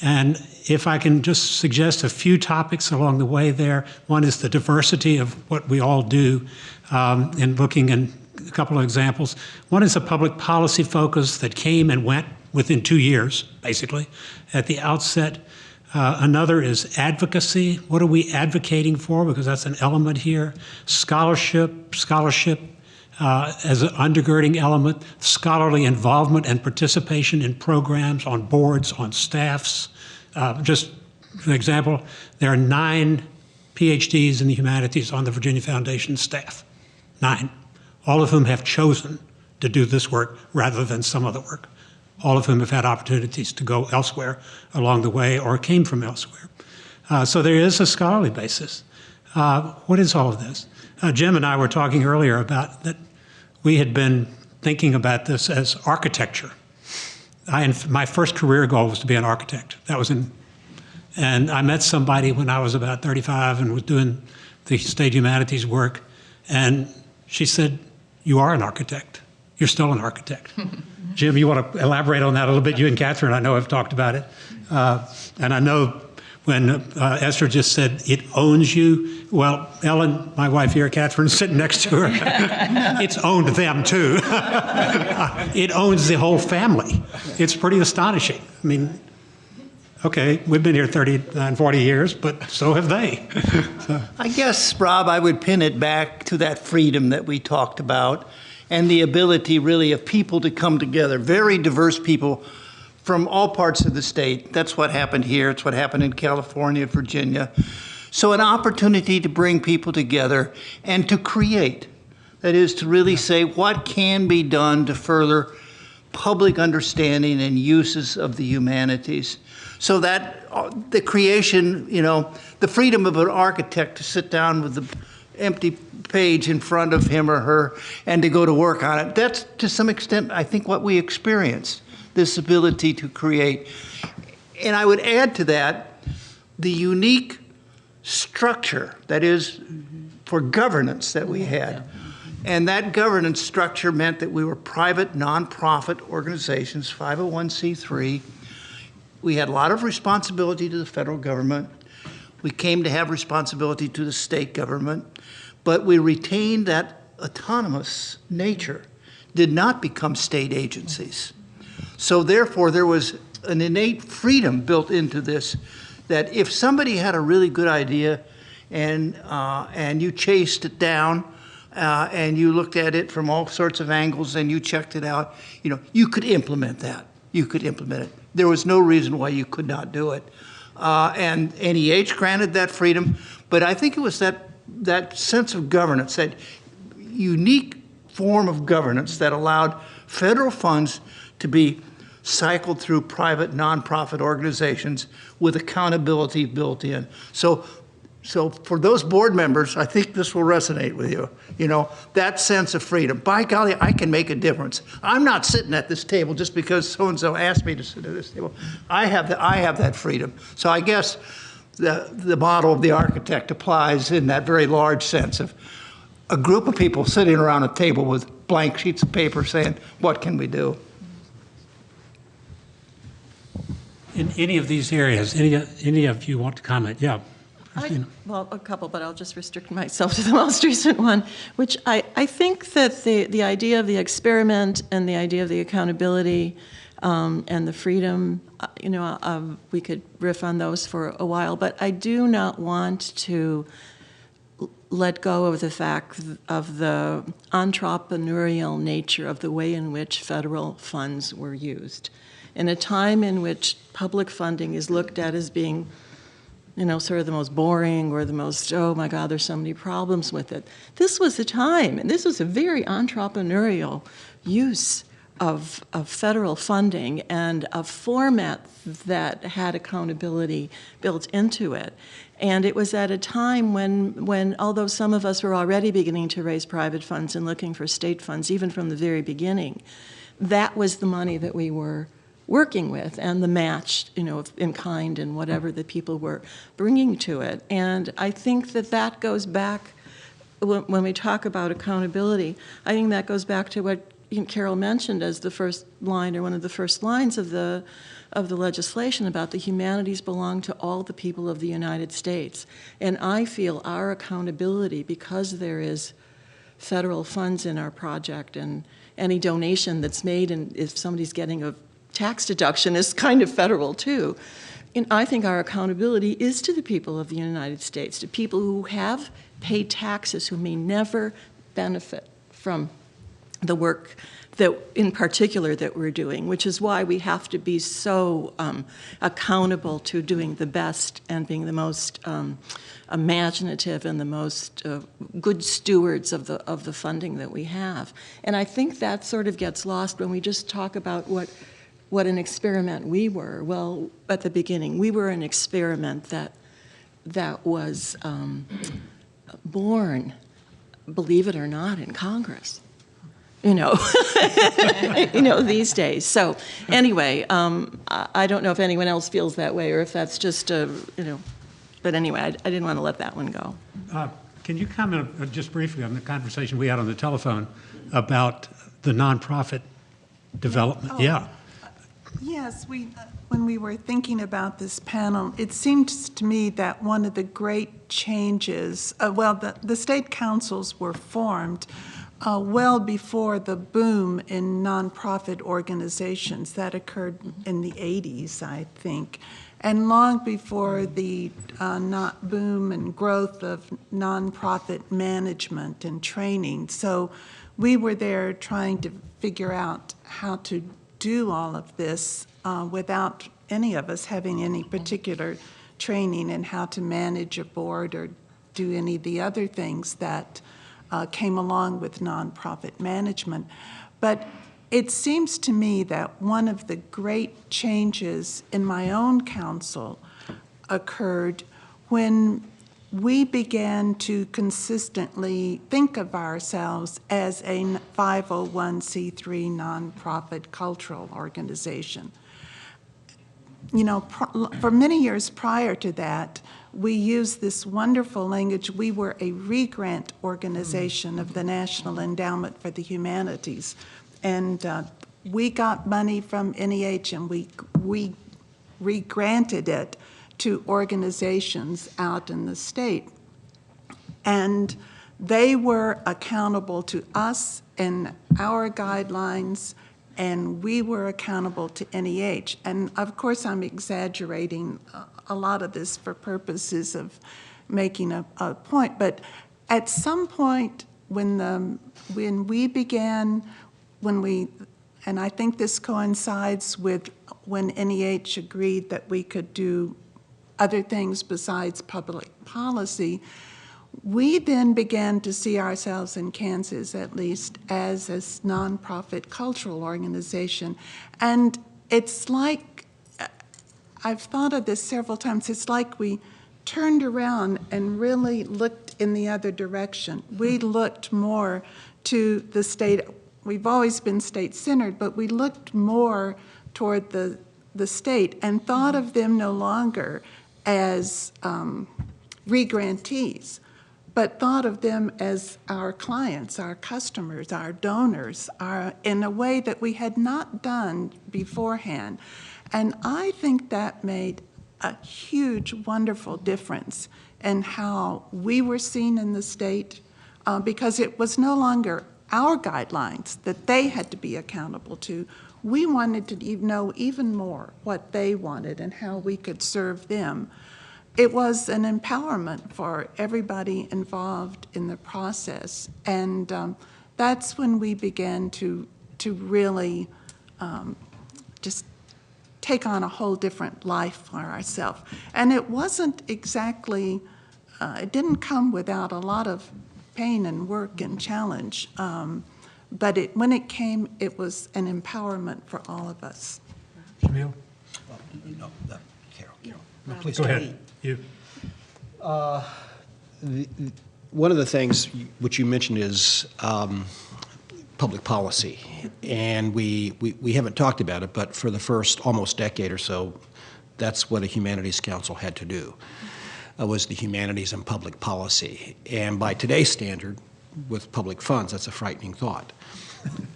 And if I can just suggest a few topics along the way there. One is the diversity of what we all do in looking at a couple of examples. One is a public policy focus that came and went within 2 years, basically, at the outset. Another is advocacy. What are we advocating for? Because that's an element here. Scholarship as an undergirding element, scholarly involvement and participation in programs, on boards, on staffs. Just for example, there are 9 PhDs in the humanities on the Virginia Foundation staff. 9. All of whom have chosen to do this work rather than some other work. All of whom have had opportunities to go elsewhere along the way or came from elsewhere. So there is a scholarly basis. What is all of this? Jim and I were talking earlier about that we had been thinking about this as architecture. My first career goal was to be an architect. And I met somebody when I was about 35 and was doing the state humanities work, and she said, "You are an architect. You're still an architect." Jim, you want to elaborate on that a little bit? You and Catherine, I know, have talked about it. And I know when Esther just said, it owns you, well, Ellen, my wife here, Catherine, sitting next to her, it's owned them too. It owns the whole family. It's pretty astonishing. I mean, okay, we've been here 39, 40 years, but so have they. So. I guess, Rob, I would pin it back to that freedom that we talked about and the ability really of people to come together, very diverse people from all parts of the state. That's what happened here. It's what happened in California, Virginia. So an opportunity to bring people together and to create. That is to really say what can be done to further public understanding and uses of the humanities. So that the creation, the freedom of an architect to sit down with the empty page in front of him or her and to go to work on it. That's to some extent, I think, what we experience, this ability to create. And I would add to that the unique structure that is for governance that we had. And that governance structure meant that we were private, nonprofit organizations, 501c3. We had a lot of responsibility to the federal government. We came to have responsibility to the state government, but we retained that autonomous nature, did not become state agencies. So therefore, there was an innate freedom built into this, that if somebody had a really good idea and you chased it down and you looked at it from all sorts of angles and you checked it out, you could implement that. You could implement it. There was no reason why you could not do it. And NEH granted that freedom, but I think it was that sense of governance, that unique form of governance that allowed federal funds to be cycled through private nonprofit organizations with accountability built in. So for those board members, I think this will resonate with you. That sense of freedom. By golly, I can make a difference. I'm not sitting at this table just because so-and-so asked me to sit at this table. I have that freedom. So I guess the model of the architect applies in that very large sense of a group of people sitting around a table with blank sheets of paper saying, what can we do? In any of these areas, any of you want to comment? Yeah. Well, a couple, but I'll just restrict myself to the most recent one, which I think that the idea of the experiment and the idea of the accountability and the freedom, we could riff on those for a while, but I do not want to let go of the fact of the entrepreneurial nature of the way in which federal funds were used. In a time in which public funding is looked at as being sort of the most boring or the most, oh my God, there's so many problems with it. This was the time, and this was a very entrepreneurial use of federal funding and a format that had accountability built into it. And it was at a time when although some of us were already beginning to raise private funds and looking for state funds, even from the very beginning, that was the money that we were working with, and the match, in kind and whatever that people were bringing to it. And I think that goes back, when we talk about accountability, I think that goes back to what Carole mentioned as the first line, or one of the first lines of the legislation, about the humanities belong to all the people of the United States. And I feel our accountability, because there is federal funds in our project, and any donation that's made, and if somebody's getting a tax deduction, is kind of federal too. And I think our accountability is to the people of the United States, to people who have paid taxes, who may never benefit from the work that, in particular, that we're doing, which is why we have to be so accountable to doing the best and being the most imaginative and the most good stewards of the funding that we have. And I think that sort of gets lost when we just talk about what an experiment we were. Well, at the beginning, we were an experiment that was born, believe it or not, in Congress. These days. So anyway, I don't know if anyone else feels that way, or if that's just but anyway, I didn't want to let that one go. Can you comment just briefly on the conversation we had on the telephone about the nonprofit development? Oh. Yeah. Yes, when we were thinking about this panel, it seems to me that one of the great changes, the state councils were formed well before the boom in nonprofit organizations that occurred in the 80s, I think, and long before the boom and growth of nonprofit management and training. So we were there trying to figure out how to do all of this without any of us having any particular training in how to manage a board or do any of the other things that came along with nonprofit management. But it seems to me that one of the great changes in my own council occurred when we began to consistently think of ourselves as a 501c3 nonprofit cultural organization. For many years prior to that, we used this wonderful language. We were a re-grant organization of the National Endowment for the Humanities. And we got money from NEH and we re-granted it to organizations out in the state. And they were accountable to us and our guidelines, and we were accountable to NEH. And of course, I'm exaggerating a lot of this for purposes of making a point, but at some point when we began, and I think this coincides with when NEH agreed that we could do other things besides public policy, we then began to see ourselves in Kansas, at least, as a nonprofit cultural organization. And it's like, I've thought of this several times, it's like we turned around and really looked in the other direction. We looked more to the state. We've always been state-centered, but we looked more toward the state and thought of them no longer as re-grantees, but thought of them as our clients, our customers, our donors, in a way that we had not done beforehand. And I think that made a huge, wonderful difference in how we were seen in the state, because it was no longer our guidelines that they had to be accountable to. We wanted to know even more what they wanted and how we could serve them. It was an empowerment for everybody involved in the process, and that's when we began to really just take on a whole different life for ourselves. And it wasn't exactly, it didn't come without a lot of pain and work and challenge, but when it came, it was an empowerment for all of us. Jamil? No, Carole. No, please Go ahead. You. One of the things which you mentioned is public policy, and we haven't talked about it, but for the first almost decade or so, that's what a Humanities Council had to do, was the humanities and public policy. And by today's standard, with public funds, that's a frightening thought.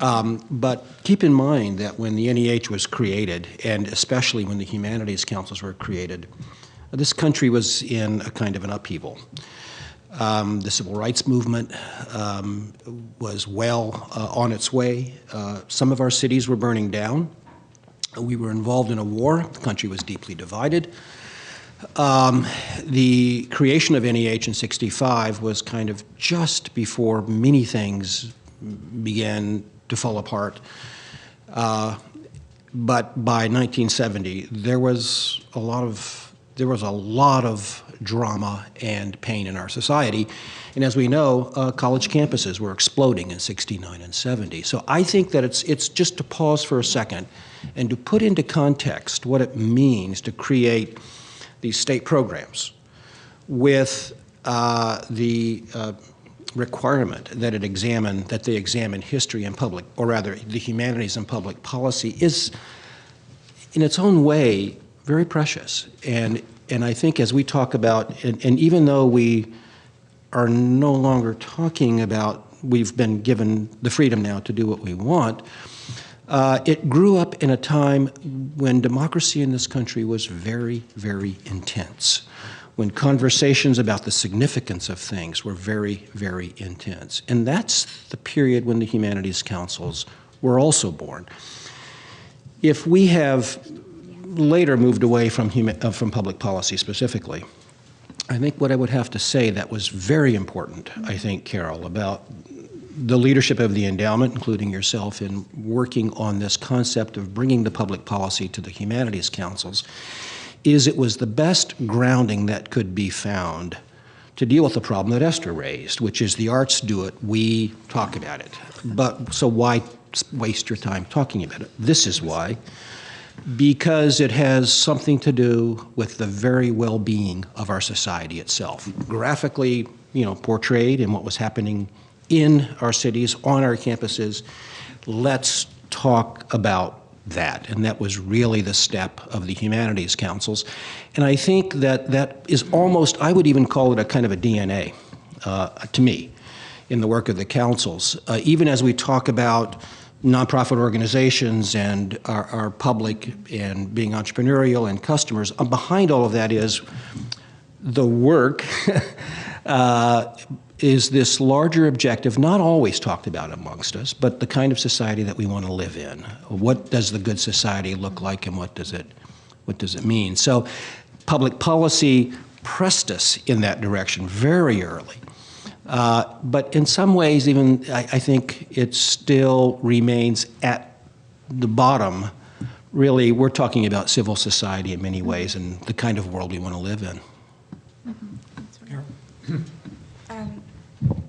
But keep in mind that when the NEH was created, and especially when the Humanities Councils were created, this country was in a kind of an upheaval. The civil rights movement was well on its way. Some of our cities were burning down. We were involved in a war. The country was deeply divided. The creation of NEH in '65 was kind of just before many things began to fall apart. But by 1970, there was a lot of drama and pain in our society. And as we know, college campuses were exploding in '69 and '70. So I think that it's just to pause for a second and to put into context what it means to create these state programs with the requirement that they examine history and public, or rather the humanities and public policy, is in its own way very precious. And I think as we talk about, and even though we are no longer talking about, we've been given the freedom now to do what we want, it grew up in a time when democracy in this country was very, very intense, when conversations about the significance of things were very, very intense. And that's the period when the Humanities Councils were also born. If we have later moved away from public policy specifically, I think what I would have to say that was very important, I think, Carole, about the leadership of the endowment, including yourself, in working on this concept of bringing the public policy to the Humanities Councils, is it was the best grounding that could be found to deal with the problem that Esther raised, which is the arts do it, we talk about it. But so why waste your time talking about it? This is why. Because it has something to do with the very well-being of our society itself, graphically, portrayed in what was happening in our cities, on our campuses. Let's talk about that, and that was really the step of the Humanities Councils. And I think that that is almost, I would even call it a kind of a DNA to me in the work of the councils. Even as we talk about nonprofit organizations and our public and being entrepreneurial and customers, behind all of that is the work is this larger objective, not always talked about amongst us, but the kind of society that we want to live in. What does the good society look like, and what does it mean? So public policy pressed us in that direction very early. But in some ways, even I think it still remains at the bottom. Really, we're talking about civil society in many ways and the kind of world we want to live in.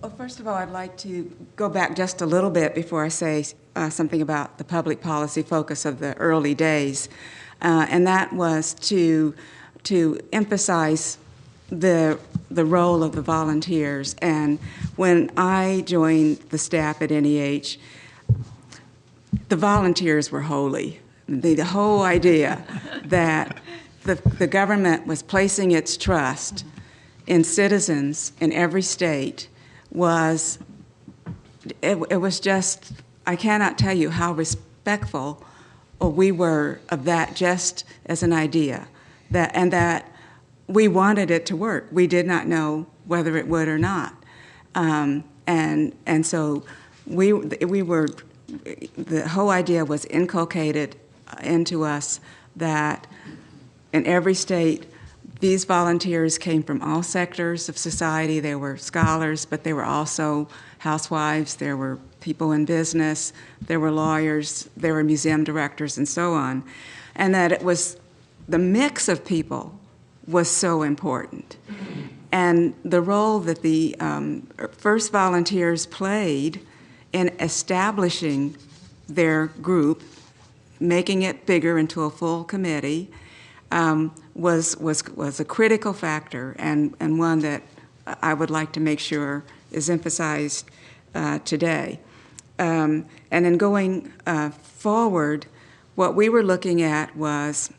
Well, first of all, I'd like to go back just a little bit before I say something about the public policy focus of the early days, and that was to emphasize the role of the volunteers. And when I joined the staff at NEH, the volunteers were holy. The whole idea that the government was placing its trust in citizens in every state was just, I cannot tell you how respectful we were of that just as an idea, that we wanted it to work. We did not know whether it would or not. And so we were, the whole idea was inculcated into us that in every state, these volunteers came from all sectors of society. They were scholars, but they were also housewives, there were people in business, there were lawyers, there were museum directors, and so on. And that it was, the mix of people was so important. And the role that the first volunteers played in establishing their group, making it bigger into a full committee, was a critical factor, and one that I would like to make sure is emphasized today. And in going forward, what we were looking at was,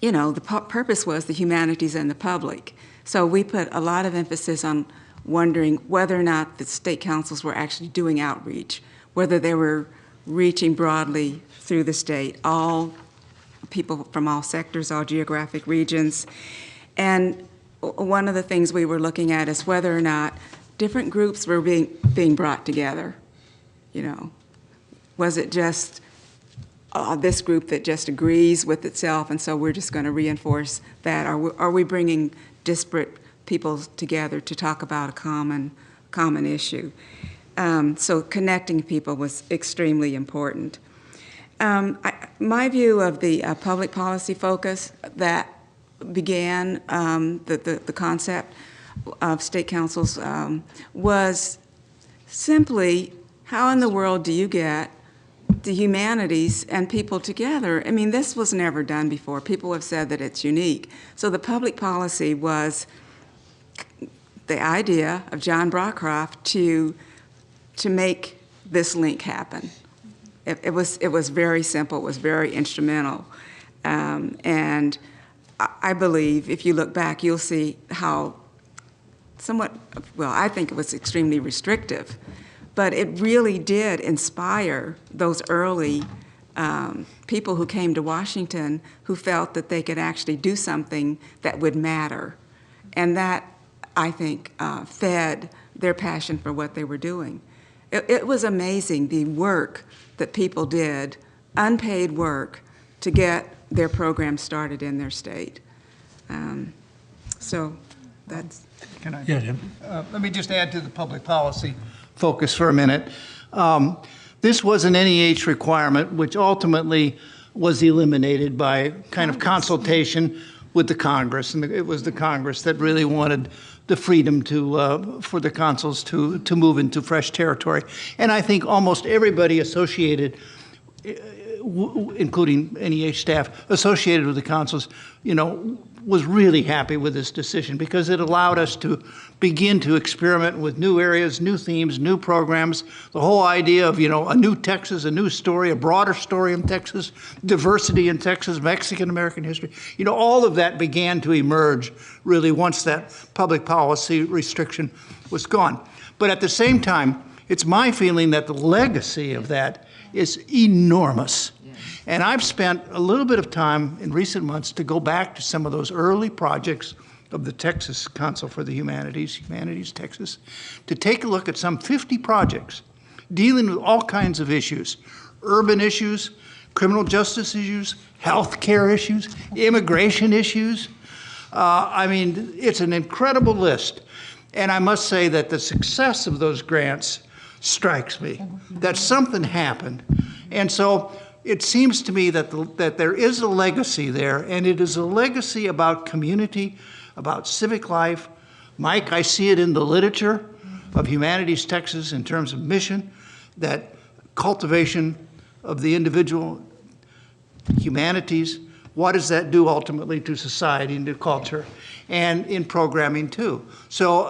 the purpose was the humanities and the public. So we put a lot of emphasis on wondering whether or not the state councils were actually doing outreach, whether they were reaching broadly through the state, all people from all sectors, all geographic regions. And one of the things we were looking at is whether or not different groups were being brought together. Was it just this group that just agrees with itself, and so we're just going to reinforce that? Are we bringing disparate people together to talk about a common issue? So connecting people was extremely important. My view of the public policy focus that began the concept of state councils was simply, how in the world do you get the humanities and people together? I mean, this was never done before. People have said that it's unique. So the public policy was the idea of John Brockcroft to make this link happen. It was very simple. It was very instrumental, and I believe if you look back, you'll see how I think it was extremely restrictive, but it really did inspire those early people who came to Washington who felt that they could actually do something that would matter, and that, I think, fed their passion for what they were doing. It was amazing, the work that people did, unpaid work, to get their program started in their state. So that's... Can I? Yeah, Jim. Let me just add to the public policy focus for a minute. This was an NEH requirement, which ultimately was eliminated by kind of consultation with the Congress, and it was the Congress that really wanted the freedom for the consuls to move into fresh territory. And I think almost everybody associated, including NEH staff, associated with the consuls, was really happy with this decision because it allowed us to begin to experiment with new areas, new themes, new programs. The whole idea of, a new Texas, a new story, a broader story in Texas, diversity in Texas, Mexican-American history. All of that began to emerge really once that public policy restriction was gone. But at the same time, it's my feeling that the legacy of that is enormous. And I've spent a little bit of time in recent months to go back to some of those early projects of the Texas Council for the Humanities, Humanities Texas, to take a look at some 50 projects dealing with all kinds of issues, urban issues, criminal justice issues, health care issues, immigration issues. It's an incredible list. And I must say that the success of those grants strikes me, that something happened. And so it seems to me that there is a legacy there, and it is a legacy about community, about civic life. Mike, I see it in the literature of Humanities Texas in terms of mission, that cultivation of the individual, humanities, what does that do ultimately to society and to culture, and in programming too. So,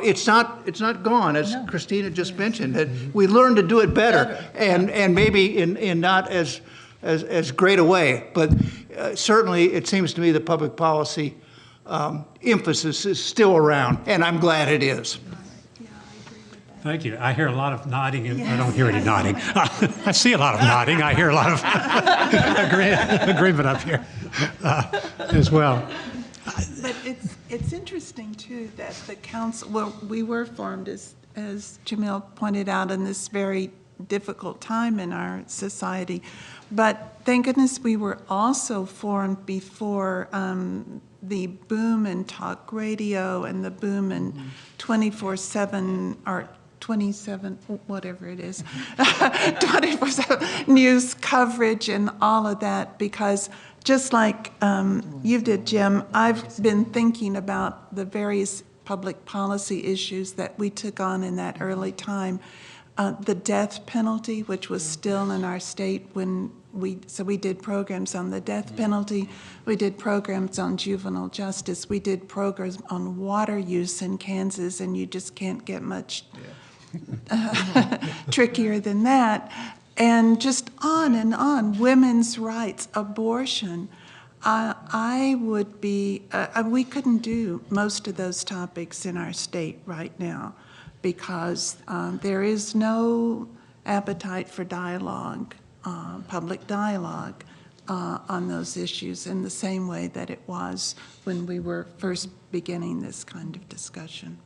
it's not gone, as Kristina just mentioned, that we learn to do it better. And maybe in not as great a way, but certainly it seems to me the public policy emphasis is still around, and I'm glad it is. Thank you. I hear a lot of nodding, and I don't hear any nodding. I see a lot of nodding. I hear a lot of agreement up here as well. But it's interesting, too, that the council, well, we were formed, as Jamil pointed out, in this very difficult time in our society. But thank goodness we were also formed before the boom in talk radio and the boom in 24/7 or 27, whatever it is, 24/7 news coverage and all of that, because just like you did, Jim, I've been thinking about the various public policy issues that we took on in that early time. The death penalty, which was still in our state when we did programs on the death penalty, we did programs on juvenile justice, we did programs on water use in Kansas, and you just can't get much trickier than that. And just on and on, women's rights, abortion. I would be, we couldn't do most of those topics in our state right now because there is no appetite for dialogue, public dialogue on those issues in the same way that it was when we were first beginning this kind of discussion.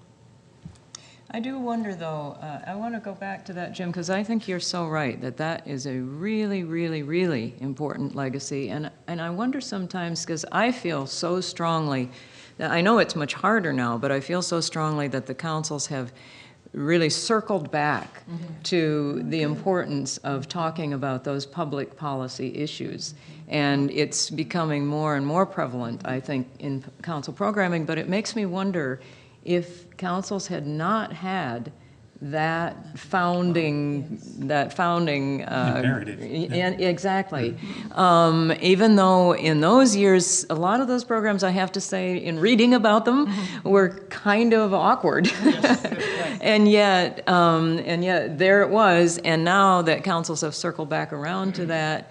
I do wonder, though, I want to go back to that, Jim, because I think you're so right that that is a really, really, really important legacy. And I wonder sometimes, because I feel so strongly, that I know it's much harder now, but I feel so strongly that the councils have really circled back to the importance of talking about those public policy issues. And it's becoming more and more prevalent, I think, in council programming, but it makes me wonder if councils had not had that founding imperative. Exactly. Even though in those years, a lot of those programs, I have to say, in reading about them, were kind of awkward. and yet there it was. And now that councils have circled back around to that,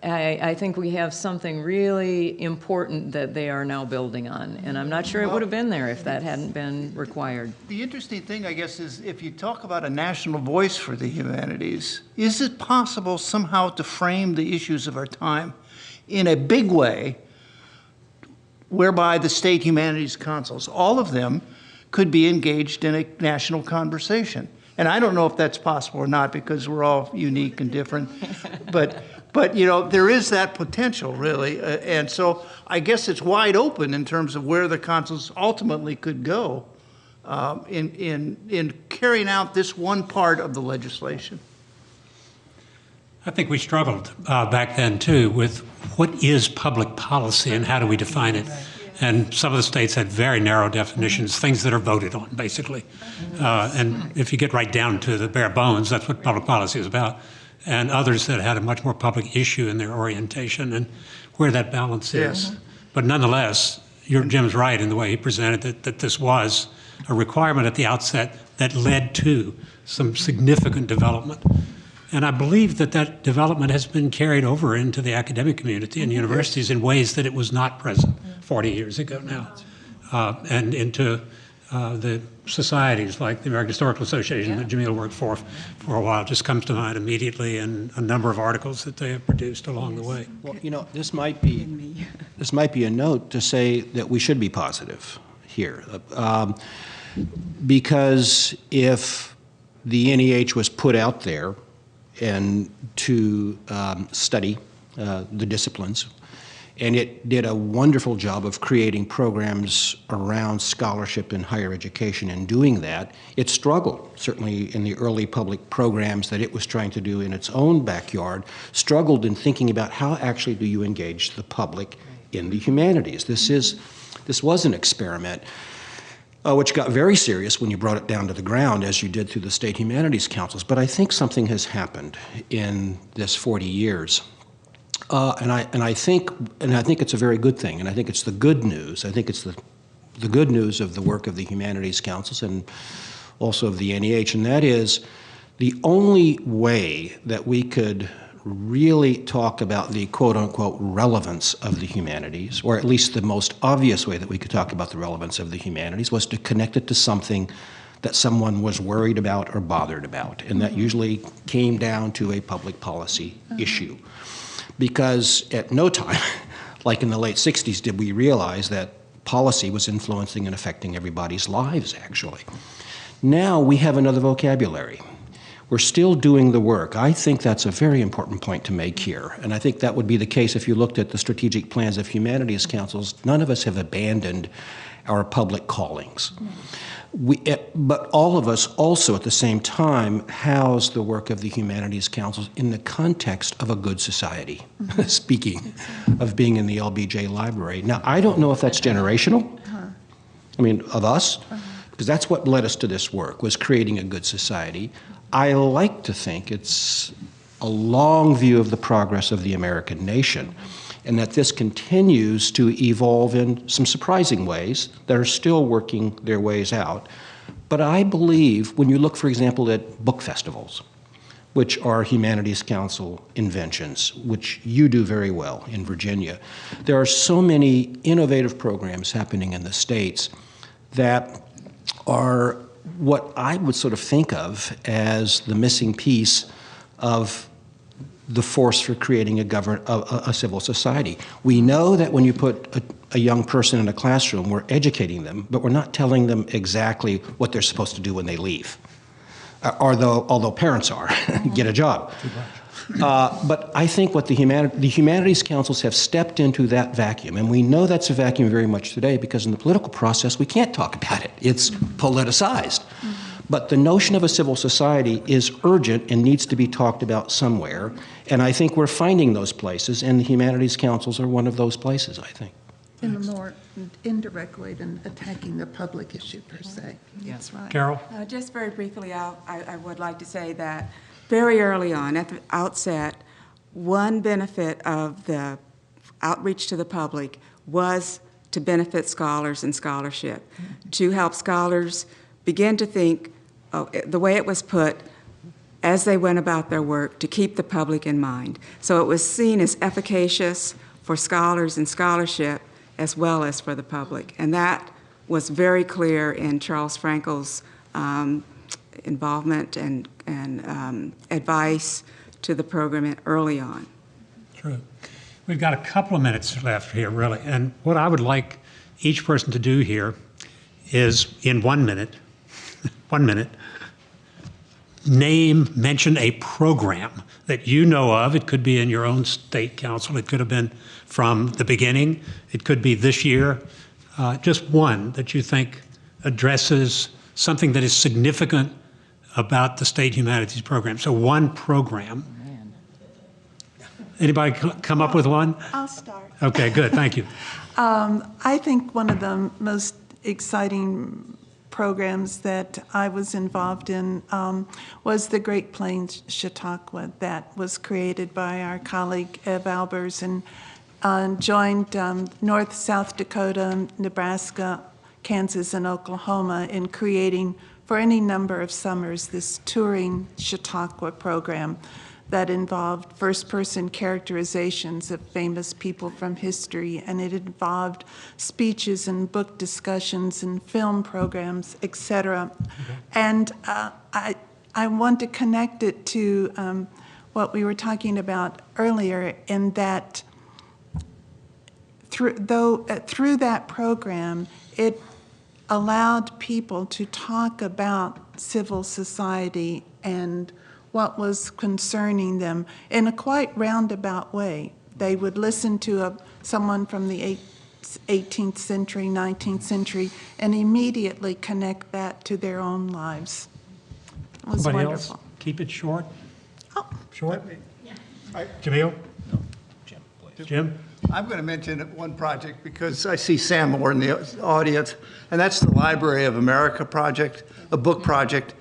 I think we have something really important that they are now building on. And I'm not sure it would have been there if that hadn't been required. The interesting thing, I guess, is if you talk about a national voice for the humanities, is it possible somehow to frame the issues of our time in a big way whereby the state humanities councils, all of them, could be engaged in a national conversation? And I don't know if that's possible or not because we're all unique and different. But there is that potential, really. And so I guess it's wide open in terms of where the councils ultimately could go in carrying out this one part of the legislation. I think we struggled back then, too, with what is public policy and how do we define it? And some of the states had very narrow definitions, things that are voted on, basically. And if you get right down to the bare bones, that's what public policy is about. And others that had a much more public issue in their orientation and where that balance is. But nonetheless, Jim's right in the way he presented it, that this was a requirement at the outset that led to some significant development. And I believe that that development has been carried over into the academic community and universities in ways that it was not present 40 years ago now, and into the societies like the American Historical Association that Jamil worked for a while just comes to mind immediately, and a number of articles that they have produced along the way. Well, you know, this might be a note to say that we should be positive here, because if the NEH was put out there and to study the disciplines, and it did a wonderful job of creating programs around scholarship in higher education. In doing that, it struggled, certainly in the early public programs that it was trying to do in its own backyard, struggled in thinking about how actually do you engage the public in the humanities. This was an experiment which got very serious when you brought it down to the ground, as you did through the state humanities councils. But I think something has happened in this 40 years. And I think it's a very good thing, and I think it's the good news. I think it's the good news of the work of the humanities councils and also of the NEH, and that is the only way that we could really talk about the quote-unquote relevance of the humanities, or at least the most obvious way that we could talk about the relevance of the humanities, was to connect it to something that someone was worried about or bothered about, and that usually came down to a public policy issue. Because at no time, like in the late 60s, did we realize that policy was influencing and affecting everybody's lives, actually. Now we have another vocabulary. We're still doing the work. I think that's a very important point to make here. And I think that would be the case if you looked at the strategic plans of humanities councils. None of us have abandoned our public callings. But all of us also at the same time house the work of the humanities councils in the context of a good society, speaking of being in the LBJ library. Now, I don't know if that's generational, I mean, of us, because that's what led us to this work, was creating a good society. I like to think it's a long view of the progress of the American nation, and that this continues to evolve in some surprising ways that are still working their ways out. But I believe when you look, for example, at book festivals, which are Humanities Council inventions, which you do very well in Virginia, there are so many innovative programs happening in the states that are what I would sort of think of as the missing piece of the force for creating a civil society. We know that when you put a young person in a classroom, we're educating them, but we're not telling them exactly what they're supposed to do when they leave. Although parents are, get a job. But I think what the humanities councils have stepped into that vacuum, and we know that's a vacuum very much today because in the political process, we can't talk about it. It's politicized. But the notion of a civil society is urgent and needs to be talked about somewhere. And I think we're finding those places, and the humanities councils are one of those places, I think. In a more indirect way than attacking the public issue per se. That's right. Carole? Just very briefly, I would like to say that very early on, at the outset, one benefit of the outreach to the public was to benefit scholars and scholarship, to help scholars begin to think, the way it was put, as they went about their work, to keep the public in mind. So it was seen as efficacious for scholars and scholarship as well as for the public. And that was very clear in Charles Frankel's involvement and advice to the program early on. True. We've got a couple of minutes left here, really. And what I would like each person to do here is, in 1 minute, mention a program that you know of. It could be in your own state council. It could have been from the beginning. It could be this year. Just one that you think addresses something that is significant about the state humanities program. So one program. Anybody come up with one? I'll start. Okay, good. Thank you. I think one of the most exciting programs that I was involved in was the Great Plains Chautauqua that was created by our colleague Ev Albers, and joined North, South Dakota, Nebraska, Kansas, and Oklahoma in creating for any number of summers this touring Chautauqua program that involved first-person characterizations of famous people from history, and it involved speeches and book discussions and film programs, etc. And I want to connect it to what we were talking about earlier, in that through that program, it allowed people to talk about civil society and what was concerning them in a quite roundabout way. They would listen to someone from the 18th century, 19th century, and immediately connect that to their own lives. It was Somebody wonderful. else? Keep it short. Oh. Short? Jamil? Jim? I'm going to mention one project because I see Sam more in the audience, and that's the Library of America project, a book project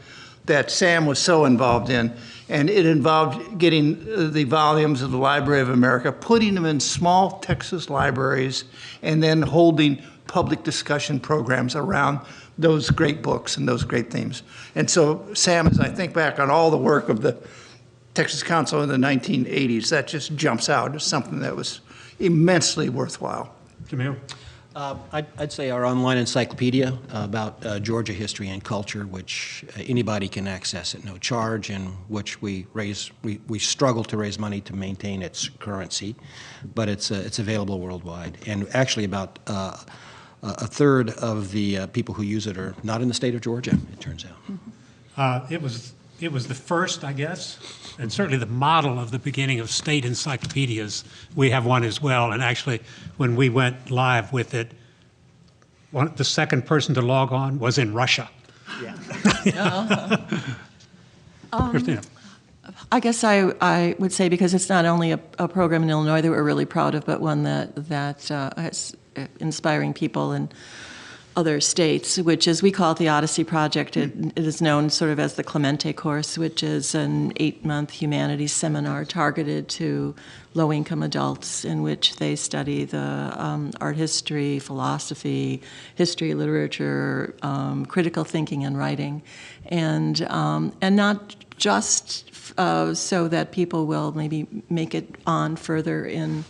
that Sam was so involved in. And it involved getting the volumes of the Library of America, putting them in small Texas libraries, and then holding public discussion programs around those great books and those great themes. And so, Sam, as I think back on all the work of the Texas Council in the 1980s, that just jumps out as something that was immensely worthwhile. Jamil? I'd say our online encyclopedia about Georgia history and culture, which anybody can access at no charge, and which we struggle to raise money to maintain its currency, but it's available worldwide. And actually, about a third of the people who use it are not in the state of Georgia, it turns out. It was the first, I guess, and certainly the model of the beginning of state encyclopedias. We have one as well, and actually, when we went live with it, the second person to log on was in Russia. Yeah. Kristina. I guess I would say, because it's not only a program in Illinois that we're really proud of, but one that is inspiring people in other states, which is, we call it the Odyssey Project. It is known sort of as the Clemente Course, which is an 8-month humanities seminar targeted to low-income adults, in which they study the art history, philosophy, history, literature, critical thinking and writing, and not just so that people will maybe make it on further in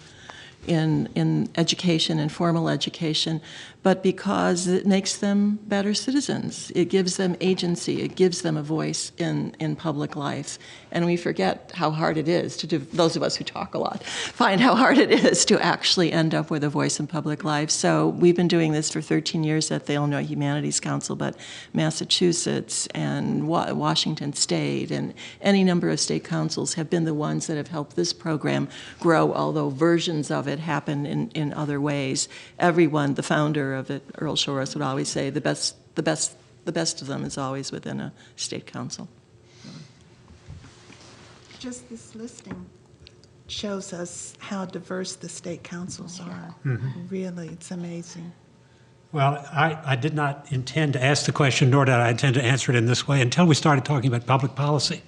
education and formal education, but because it makes them better citizens. It gives them agency. It gives them a voice in public life. And we forget how hard it is to do, those of us who talk a lot, find how hard it is to actually end up with a voice in public life. So we've been doing this for 13 years at the Illinois Humanities Council, but Massachusetts and Washington State and any number of state councils have been the ones that have helped this program grow, although versions of it happen in other ways. Everyone, the founder of it, Earl Shores, would always say the best of them is always within a state council. Just this listing shows us how diverse the state councils are. Really, it's amazing. Well, I did not intend to ask the question, nor did I intend to answer it in this way until we started talking about public policy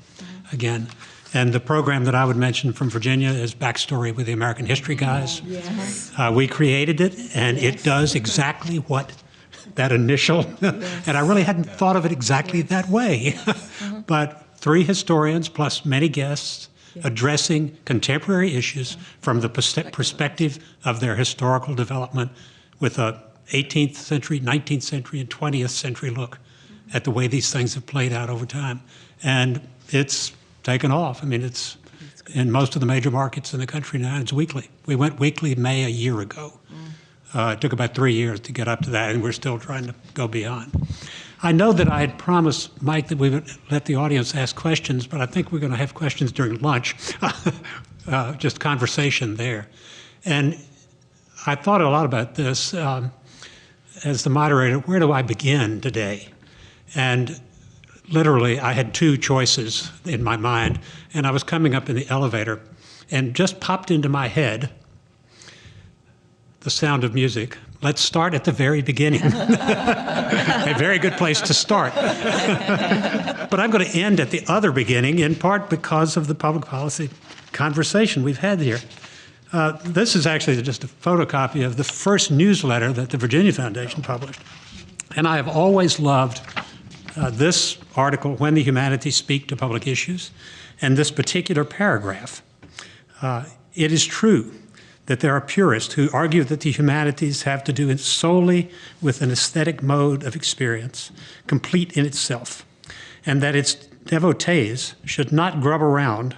again. And the program that I would mention from Virginia is Backstory with the American History Guys. Yes. We created it, and it does exactly what that initial, and I really hadn't thought of it exactly that way. But 3 historians plus many guests addressing contemporary issues from the perspective of their historical development, with a 18th century, 19th century, and 20th century look at the way these things have played out over time. And it's taken off. I mean, it's in most of the major markets in the country now. It's weekly. We went weekly May a year ago. It took about 3 years to get up to that, and we're still trying to go beyond. I know that I had promised Mike that we would let the audience ask questions, but I think we're going to have questions during lunch, just conversation there. And I thought a lot about this as the moderator. Where do I begin today? And literally, I had 2 choices in my mind, and I was coming up in the elevator, and just popped into my head the sound of music. Let's start at the very beginning. A very good place to start. But I'm going to end at the other beginning, in part because of the public policy conversation we've had here. This is actually just a photocopy of the first newsletter that the Virginia Foundation published. And I have always loved this article, When the Humanities Speak to Public Issues, and this particular paragraph. It is true that there are purists who argue that the humanities have to do solely with an aesthetic mode of experience, complete in itself, and that its devotees should not grub around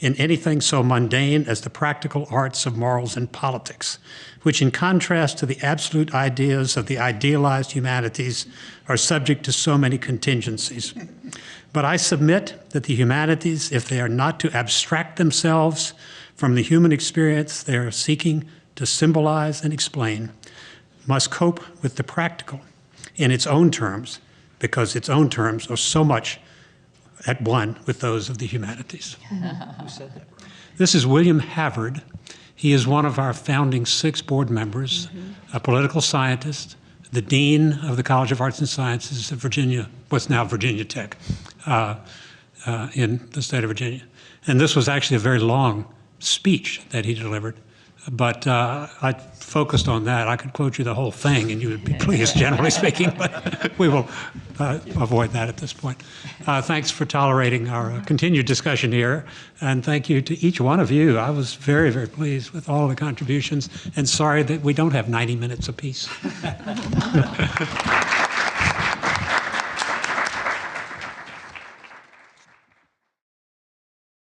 in anything so mundane as the practical arts of morals and politics, which in contrast to the absolute ideas of the idealized humanities are subject to so many contingencies. But I submit that the humanities, if they are not to abstract themselves from the human experience they are seeking to symbolize and explain, must cope with the practical in its own terms, because its own terms are so much at one with those of the humanities. Who said that? This is William Havard. He is one of our founding 6 board members, a political scientist, the dean of the College of Arts and Sciences at Virginia, what's now Virginia Tech, in the state of Virginia. And this was actually a very long speech that he delivered, but I focused on that. I could quote you the whole thing and you would be pleased, generally speaking, but we will avoid that at this point. Thanks for tolerating our continued discussion here, and thank you to each one of you. I was very, very pleased with all of the contributions, and sorry that we don't have 90 minutes apiece.